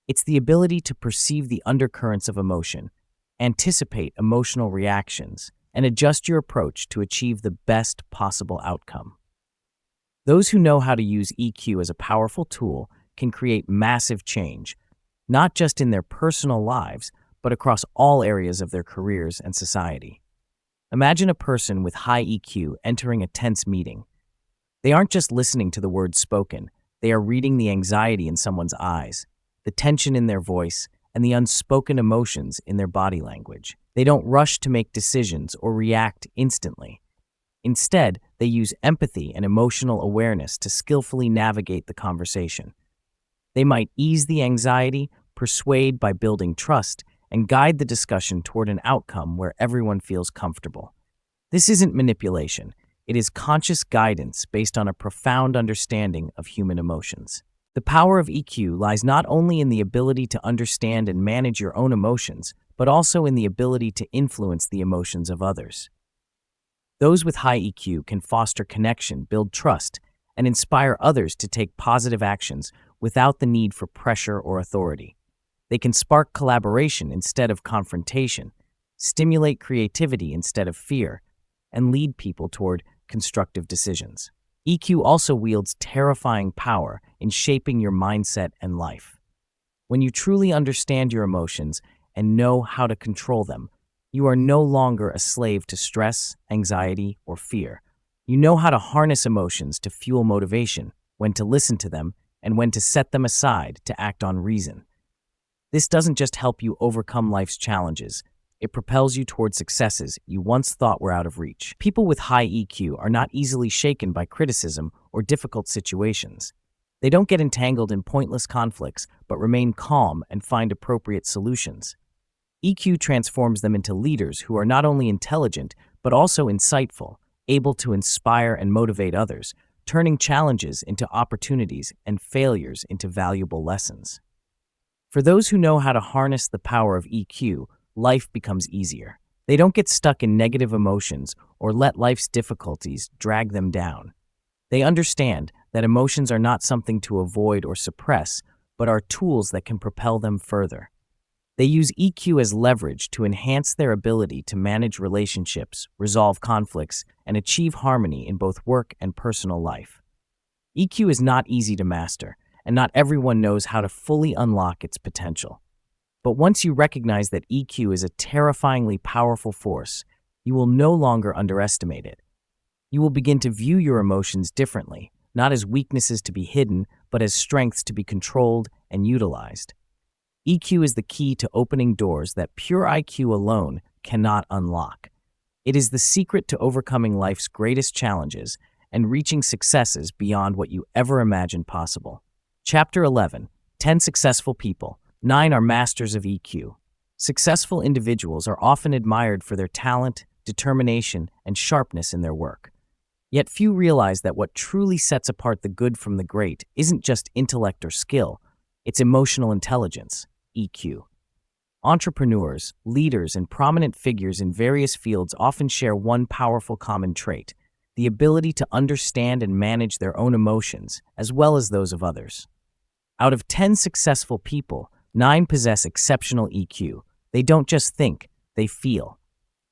It's the ability to perceive the undercurrents of emotion, anticipate emotional reactions, and adjust your approach to achieve the best possible outcome. Those who know how to use EQ as a powerful tool can create massive change, not just in their personal lives, but across all areas of their careers and society. Imagine a person with high EQ entering a tense meeting. They aren't just listening to the words spoken, they are reading the anxiety in someone's eyes, the tension in their voice, and the unspoken emotions in their body language. They don't rush to make decisions or react instantly. Instead, they use empathy and emotional awareness to skillfully navigate the conversation. They might ease the anxiety, persuade by building trust, and guide the discussion toward an outcome where everyone feels comfortable. This isn't manipulation. It is conscious guidance based on a profound understanding of human emotions. The power of EQ lies not only in the ability to understand and manage your own emotions, but also in the ability to influence the emotions of others. Those with high EQ can foster connection, build trust, and inspire others to take positive actions without the need for pressure or authority. They can spark collaboration instead of confrontation, stimulate creativity instead of fear, and lead people toward constructive decisions. EQ also wields terrifying power in shaping your mindset and life. When you truly understand your emotions and know how to control them, you are no longer a slave to stress, anxiety, or fear. You know how to harness emotions to fuel motivation, when to listen to them, and when to set them aside to act on reason. This doesn't just help you overcome life's challenges, it propels you toward successes you once thought were out of reach. People with high EQ are not easily shaken by criticism or difficult situations. They don't get entangled in pointless conflicts, but remain calm and find appropriate solutions. EQ transforms them into leaders who are not only intelligent, but also insightful, able to inspire and motivate others, turning challenges into opportunities and failures into valuable lessons. For those who know how to harness the power of EQ, life becomes easier. They don't get stuck in negative emotions or let life's difficulties drag them down. They understand that emotions are not something to avoid or suppress, but are tools that can propel them further. They use EQ as leverage to enhance their ability to manage relationships, resolve conflicts, and achieve harmony in both work and personal life. EQ is not easy to master, and not everyone knows how to fully unlock its potential. But once you recognize that EQ is a terrifyingly powerful force, you will no longer underestimate it. You will begin to view your emotions differently, not as weaknesses to be hidden, but as strengths to be controlled and utilized. EQ is the key to opening doors that pure IQ alone cannot unlock. It is the secret to overcoming life's greatest challenges and reaching successes beyond what you ever imagined possible. Chapter 11. 10 Successful People. 9 are masters of EQ. Successful individuals are often admired for their talent, determination, and sharpness in their work. Yet few realize that what truly sets apart the good from the great isn't just intellect or skill, it's emotional intelligence, EQ. Entrepreneurs, leaders, and prominent figures in various fields often share one powerful common trait: the ability to understand and manage their own emotions, as well as those of others. Out of 10 successful people, 9 possess exceptional EQ. They don't just think, they feel.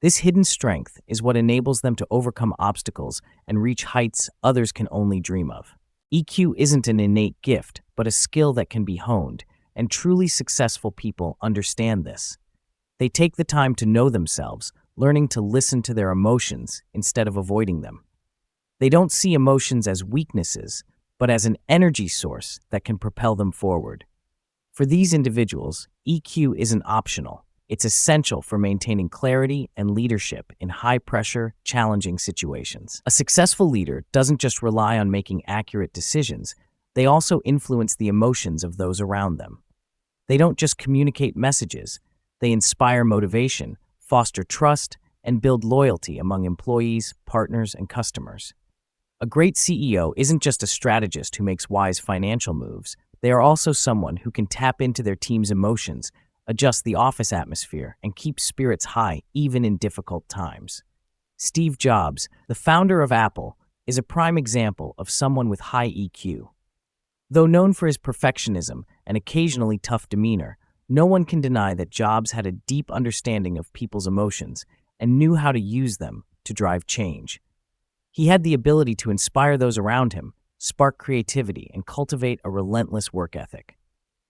This hidden strength is what enables them to overcome obstacles and reach heights others can only dream of. EQ isn't an innate gift, but a skill that can be honed, and truly successful people understand this. They take the time to know themselves, learning to listen to their emotions instead of avoiding them. They don't see emotions as weaknesses, but as an energy source that can propel them forward. For these individuals, EQ isn't optional. It's essential for maintaining clarity and leadership in high-pressure, challenging situations. A successful leader doesn't just rely on making accurate decisions, they also influence the emotions of those around them. They don't just communicate messages, they inspire motivation, foster trust, and build loyalty among employees, partners, and customers. A great CEO isn't just a strategist who makes wise financial moves. They are also someone who can tap into their team's emotions, adjust the office atmosphere, and keep spirits high even in difficult times. Steve Jobs, the founder of Apple, is a prime example of someone with high EQ. Though known for his perfectionism and occasionally tough demeanor, no one can deny that Jobs had a deep understanding of people's emotions and knew how to use them to drive change. He had the ability to inspire those around him, spark creativity, and cultivate a relentless work ethic.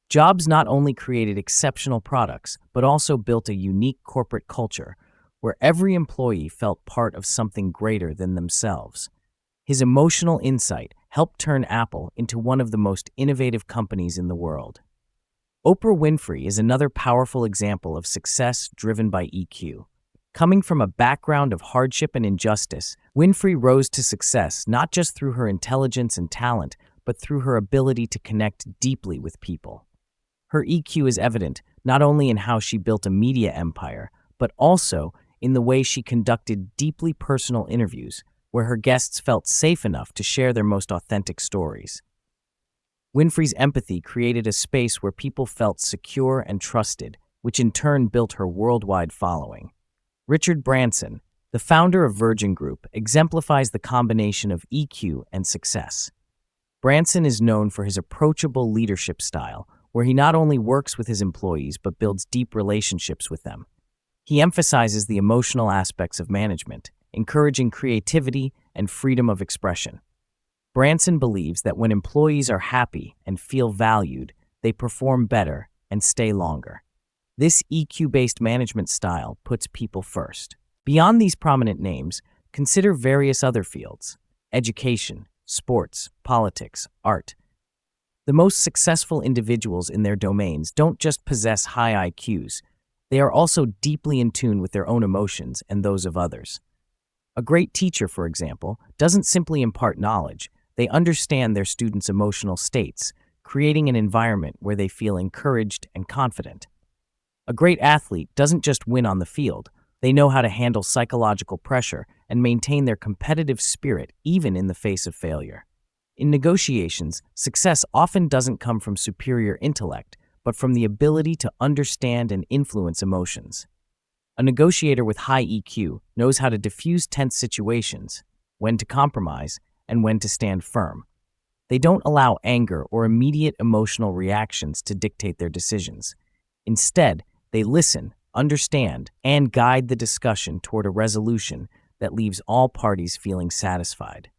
Jobs not only created exceptional products, but also built a unique corporate culture where every employee felt part of something greater than themselves. His emotional insight helped turn Apple into one of the most innovative companies in the world. Oprah Winfrey is another powerful example of success driven by EQ. Coming from a background of hardship and injustice, Winfrey rose to success not just through her intelligence and talent, but through her ability to connect deeply with people. Her EQ is evident not only in how she built a media empire, but also in the way she conducted deeply personal interviews, where her guests felt safe enough to share their most authentic stories. Winfrey's empathy created a space where people felt secure and trusted, which in turn built her worldwide following. Richard Branson, the founder of Virgin Group, exemplifies the combination of EQ and success. Branson is known for his approachable leadership style, where he not only works with his employees but builds deep relationships with them. He emphasizes the emotional aspects of management, encouraging creativity and freedom of expression. Branson believes that when employees are happy and feel valued, they perform better and stay longer. This EQ-based management style puts people first. Beyond these prominent names, consider various other fields: education, sports, politics, art. The most successful individuals in their domains don't just possess high IQs, they are also deeply in tune with their own emotions and those of others. A great teacher, for example, doesn't simply impart knowledge, they understand their students' emotional states, creating an environment where they feel encouraged and confident. A great athlete doesn't just win on the field, they know how to handle psychological pressure and maintain their competitive spirit even in the face of failure. In negotiations, success often doesn't come from superior intellect, but from the ability to understand and influence emotions. A negotiator with high EQ knows how to diffuse tense situations, when to compromise, and when to stand firm. They don't allow anger or immediate emotional reactions to dictate their decisions. Instead, they listen, understand, and guide the discussion toward a resolution that leaves all parties feeling satisfied.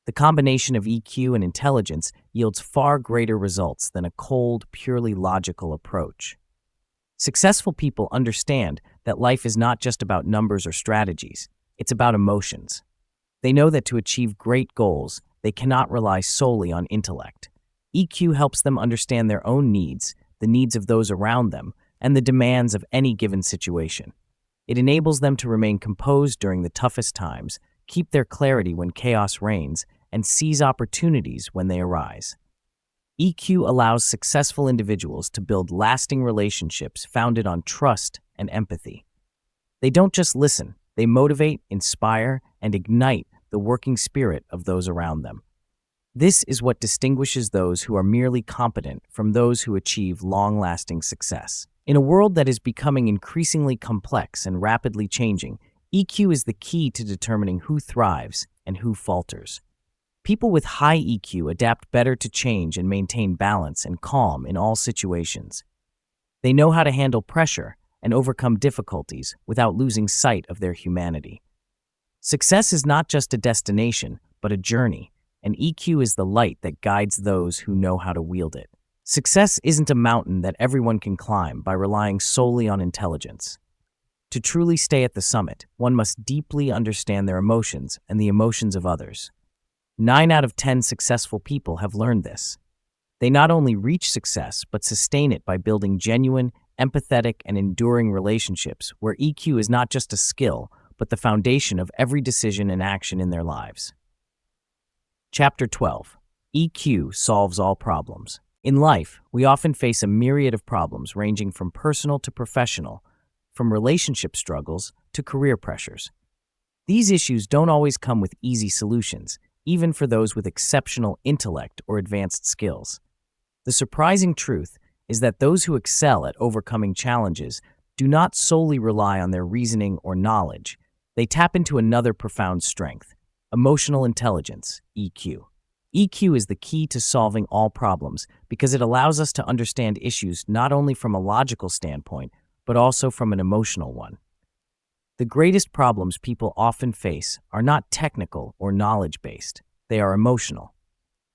The combination of EQ and intelligence yields far greater results than a cold, purely logical approach. Successful people understand that life is not just about numbers or strategies, it's about emotions. They know that to achieve great goals, they cannot rely solely on intellect. EQ helps them understand their own needs, the needs of those around them, and the demands of any given situation. It enables them to remain composed during the toughest times, keep their clarity when chaos reigns, and seize opportunities when they arise. EQ allows successful individuals to build lasting relationships founded on trust and empathy. They don't just listen, they motivate, inspire, and ignite the working spirit of those around them. This is what distinguishes those who are merely competent from those who achieve long-lasting success. In a world that is becoming increasingly complex and rapidly changing, EQ is the key to determining who thrives and who falters. People with high EQ adapt better to change and maintain balance and calm in all situations. They know how to handle pressure and overcome difficulties without losing sight of their humanity. Success is not just a destination, but a journey, and EQ is the light that guides those who know how to wield it. Success isn't a mountain that everyone can climb by relying solely on intelligence. To truly stay at the summit, one must deeply understand their emotions and the emotions of others. 9 out of 10 successful people have learned this. They not only reach success, but sustain it by building genuine, empathetic, and enduring relationships where EQ is not just a skill, but the foundation of every decision and action in their lives. Chapter 12. EQ solves all problems. In life, we often face a myriad of problems ranging from personal to professional, from relationship struggles to career pressures. These issues don't always come with easy solutions, even for those with exceptional intellect or advanced skills. The surprising truth is that those who excel at overcoming challenges do not solely rely on their reasoning or knowledge. They tap into another profound strength: emotional intelligence, EQ. EQ is the key to solving all problems because it allows us to understand issues not only from a logical standpoint, but also from an emotional one. The greatest problems people often face are not technical or knowledge-based. They are emotional.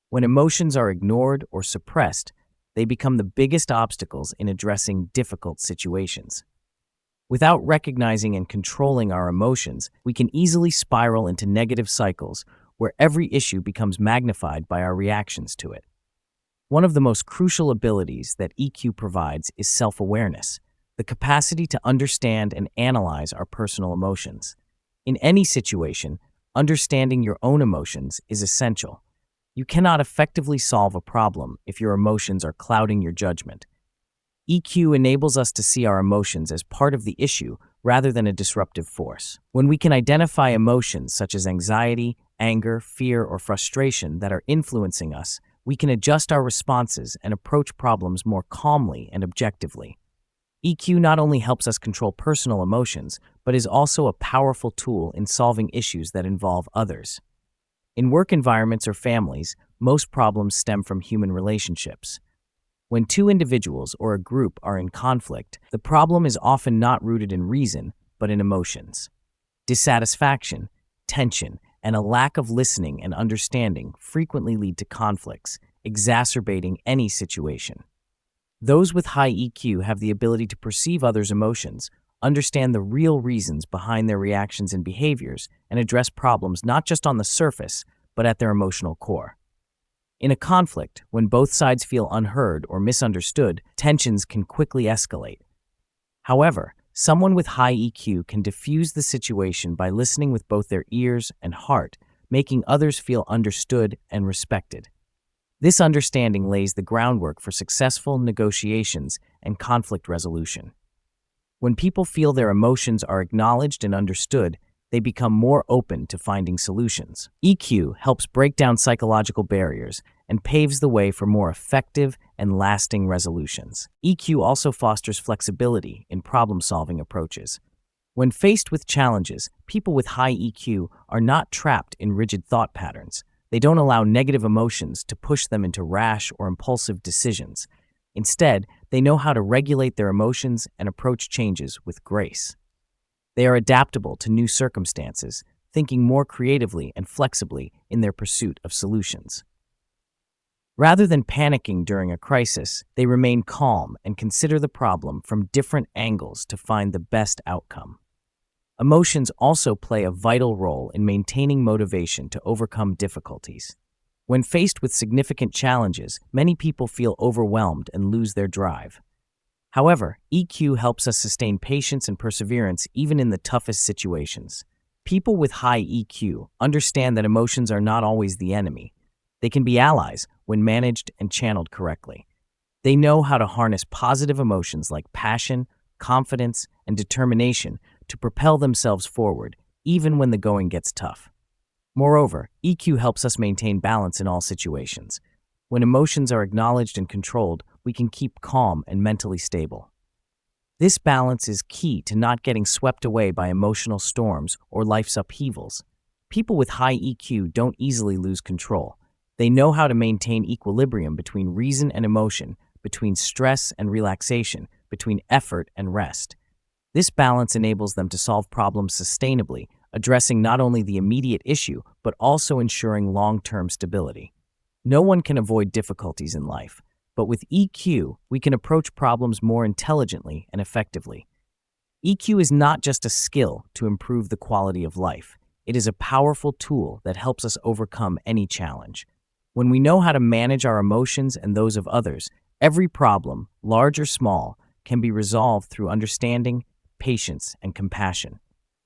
When emotions are ignored or suppressed, they become the biggest obstacles in addressing difficult situations. Without recognizing and controlling our emotions, we can easily spiral into negative cycles where every issue becomes magnified by our reactions to it. One of the most crucial abilities that EQ provides is self-awareness, the capacity to understand and analyze our personal emotions. In any situation, understanding your own emotions is essential. You cannot effectively solve a problem if your emotions are clouding your judgment. EQ enables us to see our emotions as part of the issue rather than a disruptive force. When we can identify emotions such as anxiety, anger, fear, or frustration that are influencing us, we can adjust our responses and approach problems more calmly and objectively. EQ not only helps us control personal emotions, but is also a powerful tool in solving issues that involve others. In work environments or families, most problems stem from human relationships. When two individuals or a group are in conflict, the problem is often not rooted in reason, but in emotions. Dissatisfaction, tension, and a lack of listening and understanding frequently lead to conflicts, exacerbating any situation. Those with high EQ have the ability to perceive others' emotions, understand the real reasons behind their reactions and behaviors, and address problems not just on the surface, but at their emotional core. In a conflict, when both sides feel unheard or misunderstood, tensions can quickly escalate. However, someone with high EQ can diffuse the situation by listening with both their ears and heart, making others feel understood and respected. This understanding lays the groundwork for successful negotiations and conflict resolution. When people feel their emotions are acknowledged and understood, they become more open to finding solutions. EQ helps break down psychological barriers and paves the way for more effective and lasting resolutions. EQ also fosters flexibility in problem-solving approaches. When faced with challenges, people with high EQ are not trapped in rigid thought patterns. They don't allow negative emotions to push them into rash or impulsive decisions. Instead, they know how to regulate their emotions and approach changes with grace. They are adaptable to new circumstances, thinking more creatively and flexibly in their pursuit of solutions. Rather than panicking during a crisis, they remain calm and consider the problem from different angles to find the best outcome. Emotions also play a vital role in maintaining motivation to overcome difficulties. When faced with significant challenges, many people feel overwhelmed and lose their drive. However, EQ helps us sustain patience and perseverance even in the toughest situations. People with high EQ understand that emotions are not always the enemy. They can be allies when managed and channeled correctly. They know how to harness positive emotions like passion, confidence, and determination to propel themselves forward, even when the going gets tough. Moreover, EQ helps us maintain balance in all situations. When emotions are acknowledged and controlled, we can keep calm and mentally stable. This balance is key to not getting swept away by emotional storms or life's upheavals. People with high EQ don't easily lose control. They know how to maintain equilibrium between reason and emotion, between stress and relaxation, between effort and rest. This balance enables them to solve problems sustainably, addressing not only the immediate issue, but also ensuring long-term stability. No one can avoid difficulties in life, but with EQ, we can approach problems more intelligently and effectively. EQ is not just a skill to improve the quality of life. It is a powerful tool that helps us overcome any challenge. When we know how to manage our emotions and those of others, every problem, large or small, can be resolved through understanding, patience, and compassion.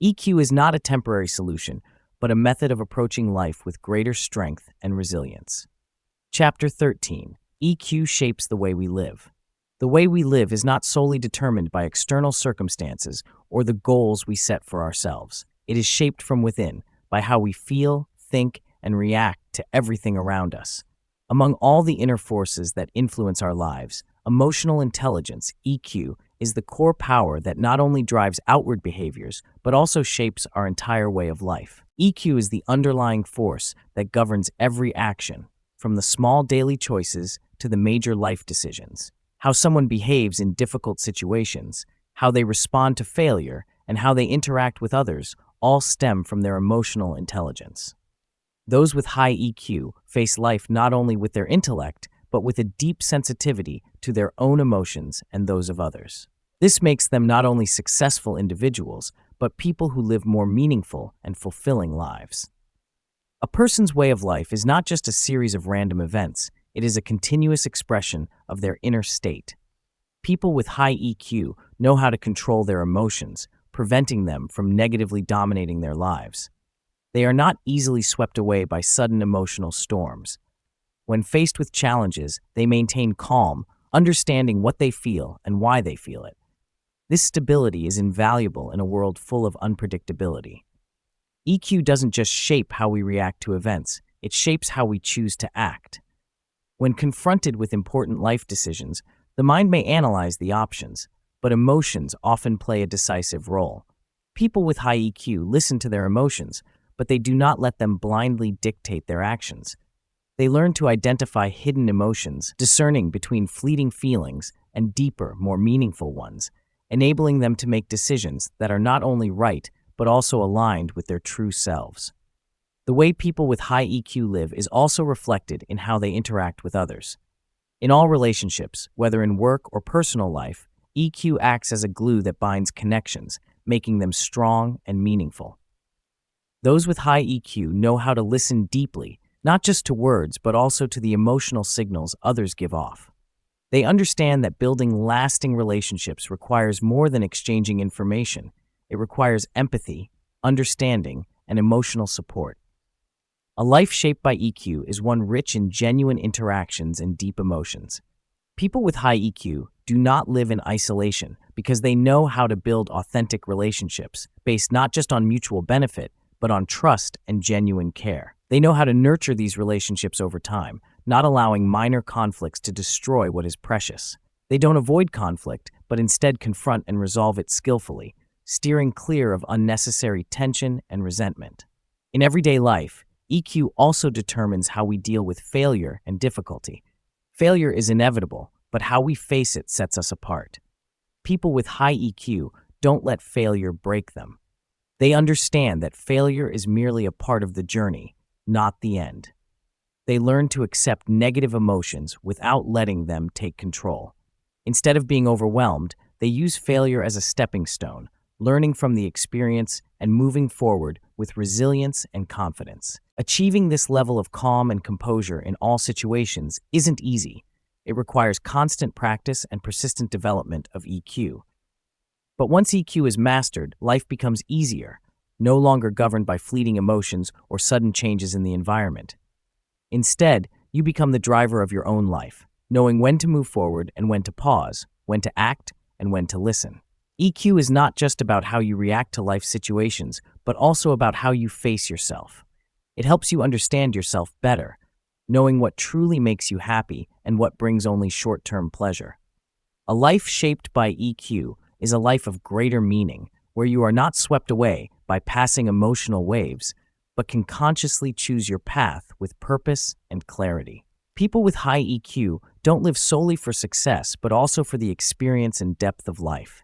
EQ is not a temporary solution, but a method of approaching life with greater strength and resilience. Chapter 13. EQ shapes the way we live. The way we live is not solely determined by external circumstances or the goals we set for ourselves. It is shaped from within, by how we feel, think, and react to everything around us. Among all the inner forces that influence our lives, emotional intelligence, EQ, is the core power that not only drives outward behaviors, but also shapes our entire way of life. EQ is the underlying force that governs every action, from the small daily choices to the major life decisions. How someone behaves in difficult situations, how they respond to failure, and how they interact with others all stem from their emotional intelligence. Those with high EQ face life not only with their intellect, but with a deep sensitivity to their own emotions and those of others. This makes them not only successful individuals, but people who live more meaningful and fulfilling lives. A person's way of life is not just a series of random events, it is a continuous expression of their inner state. People with high EQ know how to control their emotions, preventing them from negatively dominating their lives. They are not easily swept away by sudden emotional storms. When faced with challenges, they maintain calm, understanding what they feel and why they feel it. This stability is invaluable in a world full of unpredictability. EQ doesn't just shape how we react to events, it shapes how we choose to act. When confronted with important life decisions, the mind may analyze the options, but emotions often play a decisive role. People with high EQ listen to their emotions, but they do not let them blindly dictate their actions. They learn to identify hidden emotions, discerning between fleeting feelings and deeper, more meaningful ones, enabling them to make decisions that are not only right, but also aligned with their true selves. The way people with high EQ live is also reflected in how they interact with others. In all relationships, whether in work or personal life, EQ acts as a glue that binds connections, making them strong and meaningful. Those with high EQ know how to listen deeply, not just to words, but also to the emotional signals others give off. They understand that building lasting relationships requires more than exchanging information. It requires empathy, understanding, and emotional support. A life shaped by EQ is one rich in genuine interactions and deep emotions. People with high EQ do not live in isolation because they know how to build authentic relationships based not just on mutual benefit, but on trust and genuine care. They know how to nurture these relationships over time, not allowing minor conflicts to destroy what is precious. They don't avoid conflict, but instead confront and resolve it skillfully, steering clear of unnecessary tension and resentment. In everyday life, EQ also determines how we deal with failure and difficulty. Failure is inevitable, but how we face it sets us apart. People with high EQ don't let failure break them. They understand that failure is merely a part of the journey, not the end. They learn to accept negative emotions without letting them take control. Instead of being overwhelmed, they use failure as a stepping stone, learning from the experience and moving forward with resilience and confidence. Achieving this level of calm and composure in all situations isn't easy. It requires constant practice and persistent development of EQ. But once EQ is mastered, life becomes easier, no longer governed by fleeting emotions or sudden changes in the environment. Instead, you become the driver of your own life, knowing when to move forward and when to pause, when to act and when to listen. EQ is not just about how you react to life situations, but also about how you face yourself. It helps you understand yourself better, knowing what truly makes you happy and what brings only short-term pleasure. A life shaped by EQ is a life of greater meaning, where you are not swept away by passing emotional waves, but can consciously choose your path with purpose and clarity. People with high EQ don't live solely for success, but also for the experience and depth of life.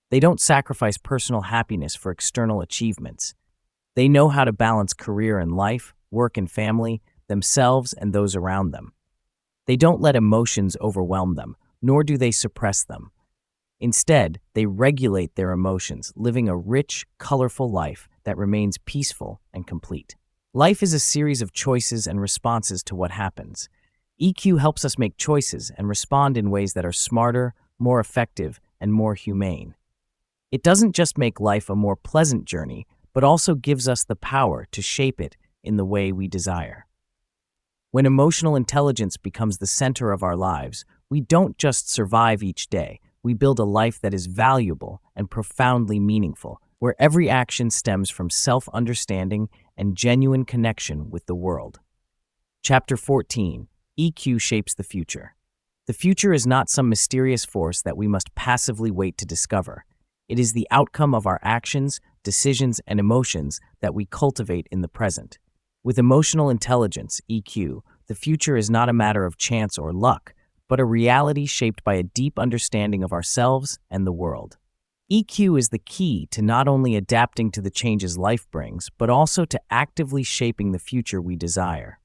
They don't sacrifice personal happiness for external achievements. They know how to balance career and life, work and family, themselves and those around them. They don't let emotions overwhelm them, nor do they suppress them. Instead, they regulate their emotions, living a rich, colorful life that remains peaceful and complete. Life is a series of choices and responses to what happens. EQ helps us make choices and respond in ways that are smarter, more effective, and more humane. It doesn't just make life a more pleasant journey, but also gives us the power to shape it in the way we desire. When emotional intelligence becomes the center of our lives, we don't just survive each day. We build a life that is valuable and profoundly meaningful, where every action stems from self-understanding and genuine connection with the world. Chapter 14: EQ Shapes the Future. The future is not some mysterious force that we must passively wait to discover. It is the outcome of our actions, decisions, and emotions that we cultivate in the present. With emotional intelligence, EQ, the future is not a matter of chance or luck, but a reality shaped by a deep understanding of ourselves and the world. EQ is the key to not only adapting to the changes life brings, but also to actively shaping the future we desire.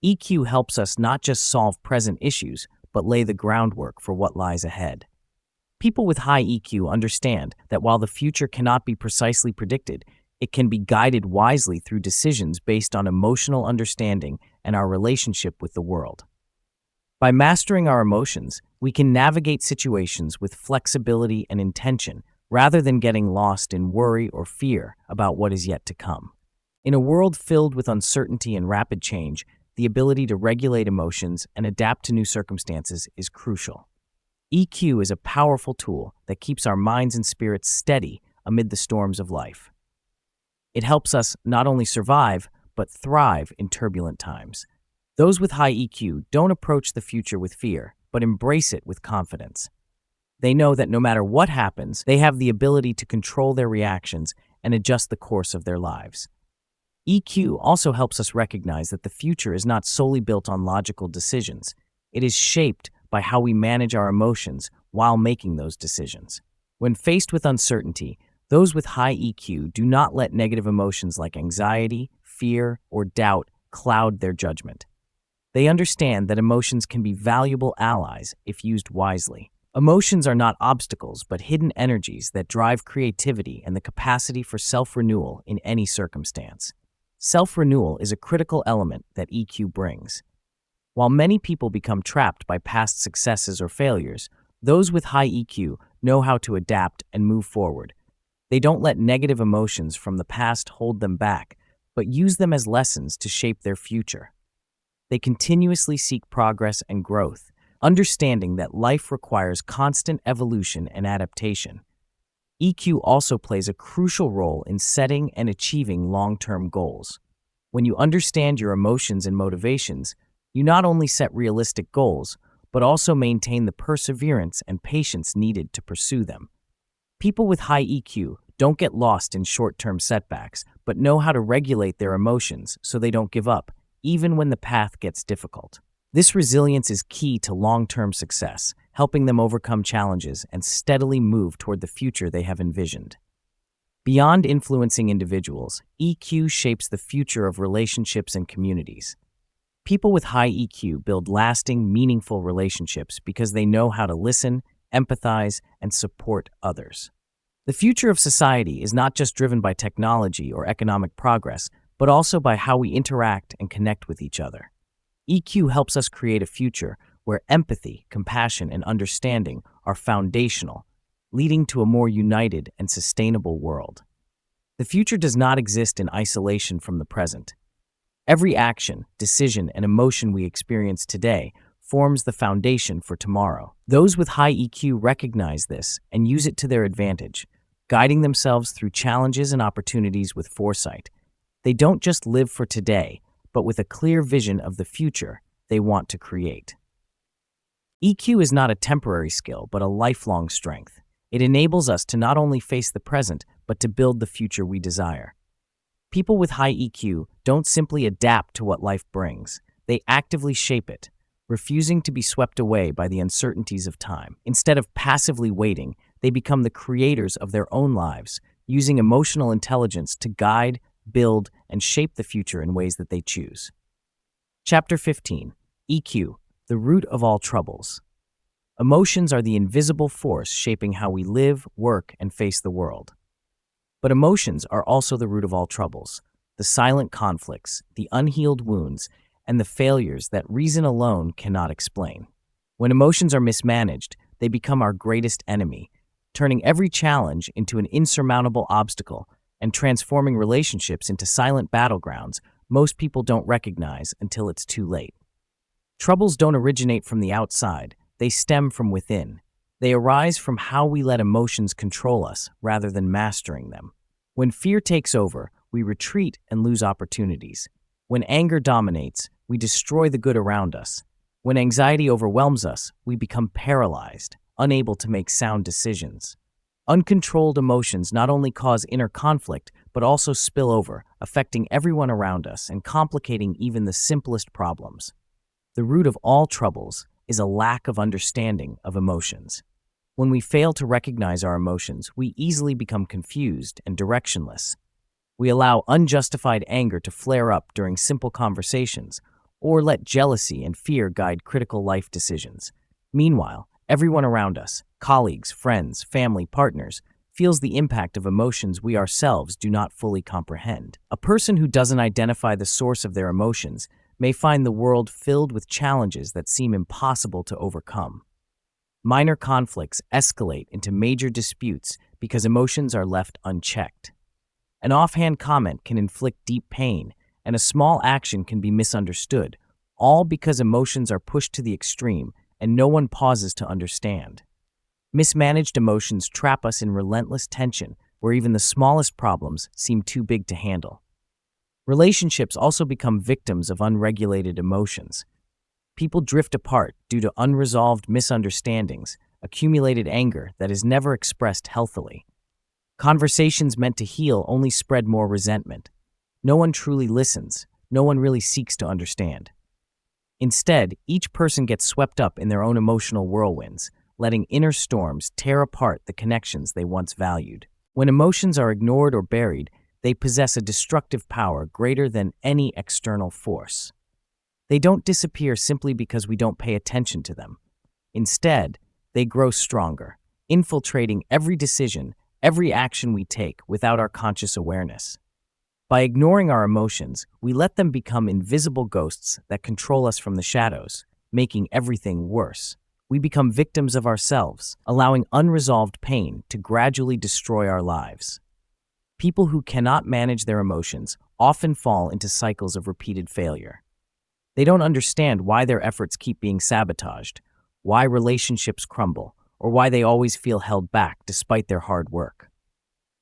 EQ helps us not just solve present issues, but lay the groundwork for what lies ahead. People with high EQ understand that while the future cannot be precisely predicted, it can be guided wisely through decisions based on emotional understanding and our relationship with the world. By mastering our emotions, we can navigate situations with flexibility and intention, rather than getting lost in worry or fear about what is yet to come. In a world filled with uncertainty and rapid change, the ability to regulate emotions and adapt to new circumstances is crucial. EQ is a powerful tool that keeps our minds and spirits steady amid the storms of life. It helps us not only survive, but thrive in turbulent times. Those with high EQ don't approach the future with fear, but embrace it with confidence. They know that no matter what happens, they have the ability to control their reactions and adjust the course of their lives. EQ also helps us recognize that the future is not solely built on logical decisions. It is shaped by how we manage our emotions while making those decisions. When faced with uncertainty, those with high EQ do not let negative emotions like anxiety, fear, or doubt cloud their judgment. They understand that emotions can be valuable allies if used wisely. Emotions are not obstacles, but hidden energies that drive creativity and the capacity for self-renewal in any circumstance. Self-renewal is a critical element that EQ brings. While many people become trapped by past successes or failures, those with high EQ know how to adapt and move forward. They don't let negative emotions from the past hold them back, but use them as lessons to shape their future. They continuously seek progress and growth, understanding that life requires constant evolution and adaptation. EQ also plays a crucial role in setting and achieving long-term goals. When you understand your emotions and motivations, you not only set realistic goals, but also maintain the perseverance and patience needed to pursue them. People with high EQ don't get lost in short-term setbacks, but know how to regulate their emotions so they don't give up, even when the path gets difficult. This resilience is key to long-term success, helping them overcome challenges and steadily move toward the future they have envisioned. Beyond influencing individuals, EQ shapes the future of relationships and communities. People with high EQ build lasting, meaningful relationships because they know how to listen, empathize, and support others. The future of society is not just driven by technology or economic progress, but also by how we interact and connect with each other. EQ helps us create a future where empathy, compassion, and understanding are foundational, leading to a more united and sustainable world. The future does not exist in isolation from the present. Every action, decision, and emotion we experience today forms the foundation for tomorrow. Those with high EQ recognize this and use it to their advantage, guiding themselves through challenges and opportunities with foresight. They don't just live for today, but with a clear vision of the future they want to create. EQ is not a temporary skill, but a lifelong strength. It enables us to not only face the present, but to build the future we desire. People with high EQ don't simply adapt to what life brings. They actively shape it. refusing to be swept away by the uncertainties of time. Instead of passively waiting, they become the creators of their own lives, using emotional intelligence to guide, build, and shape the future in ways that they choose. Chapter 15. EQ, the root of all troubles. Emotions are the invisible force shaping how we live, work, and face the world. But emotions are also the root of all troubles, the silent conflicts, the unhealed wounds, and the failures that reason alone cannot explain. When emotions are mismanaged, they become our greatest enemy, turning every challenge into an insurmountable obstacle and transforming relationships into silent battlegrounds most people don't recognize until it's too late. Troubles don't originate from the outside, they stem from within. They arise from how we let emotions control us rather than mastering them. When fear takes over, we retreat and lose opportunities. When anger dominates, we destroy the good around us. When anxiety overwhelms us, we become paralyzed, unable to make sound decisions. Uncontrolled emotions not only cause inner conflict, but also spill over, affecting everyone around us and complicating even the simplest problems. The root of all troubles is a lack of understanding of emotions. When we fail to recognize our emotions, we easily become confused and directionless. We allow unjustified anger to flare up during simple conversations, or let jealousy and fear guide critical life decisions. Meanwhile, everyone around us, colleagues, friends, family, partners, feels the impact of emotions we ourselves do not fully comprehend. A person who doesn't identify the source of their emotions may find the world filled with challenges that seem impossible to overcome. Minor conflicts escalate into major disputes because emotions are left unchecked. An offhand comment can inflict deep pain, and a small action can be misunderstood, all because emotions are pushed to the extreme and no one pauses to understand. Mismanaged emotions trap us in relentless tension, where even the smallest problems seem too big to handle. Relationships also become victims of unregulated emotions. People drift apart due to unresolved misunderstandings, accumulated anger that is never expressed healthily. Conversations meant to heal only spread more resentment. No one truly listens. No one really seeks to understand. Instead, each person gets swept up in their own emotional whirlwinds, letting inner storms tear apart the connections they once valued. When emotions are ignored or buried, they possess a destructive power greater than any external force. They don't disappear simply because we don't pay attention to them. Instead, they grow stronger, infiltrating every decision, every action we take without our conscious awareness. By ignoring our emotions, we let them become invisible ghosts that control us from the shadows, making everything worse. We become victims of ourselves, allowing unresolved pain to gradually destroy our lives. People who cannot manage their emotions often fall into cycles of repeated failure. They don't understand why their efforts keep being sabotaged, why relationships crumble, or why they always feel held back despite their hard work.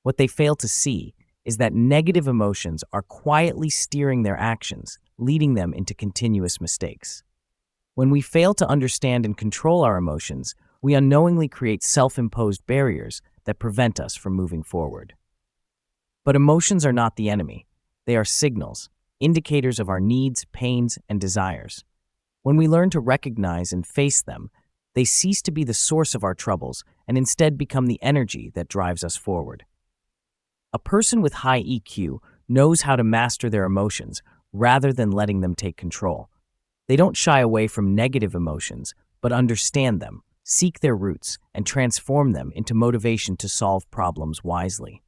What they fail to see is that negative emotions are quietly steering their actions, leading them into continuous mistakes. When we fail to understand and control our emotions, we unknowingly create self-imposed barriers that prevent us from moving forward. But emotions are not the enemy. They are signals, indicators of our needs, pains, and desires. When we learn to recognize and face them, they cease to be the source of our troubles and instead become the energy that drives us forward. A person with high EQ knows how to master their emotions rather than letting them take control. They don't shy away from negative emotions, but understand them, seek their roots, and transform them into motivation to solve problems wisely.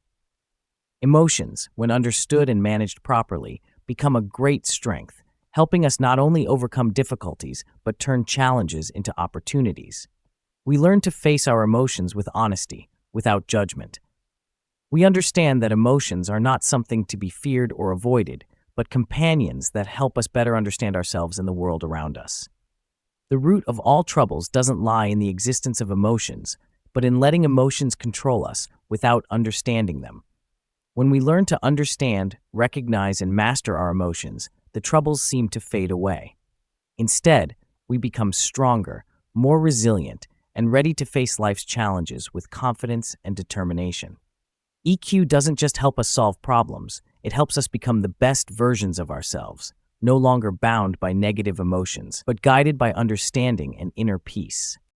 Emotions, when understood and managed properly, become a great strength, helping us not only overcome difficulties, but turn challenges into opportunities. We learn to face our emotions with honesty, without judgment. We understand that emotions are not something to be feared or avoided, but companions that help us better understand ourselves and the world around us. The root of all troubles doesn't lie in the existence of emotions, but in letting emotions control us without understanding them. When we learn to understand, recognize, and master our emotions, the troubles seem to fade away. Instead, we become stronger, more resilient, and ready to face life's challenges with confidence and determination. EQ doesn't just help us solve problems, it helps us become the best versions of ourselves. no longer bound by negative emotions, but guided by understanding and inner peace.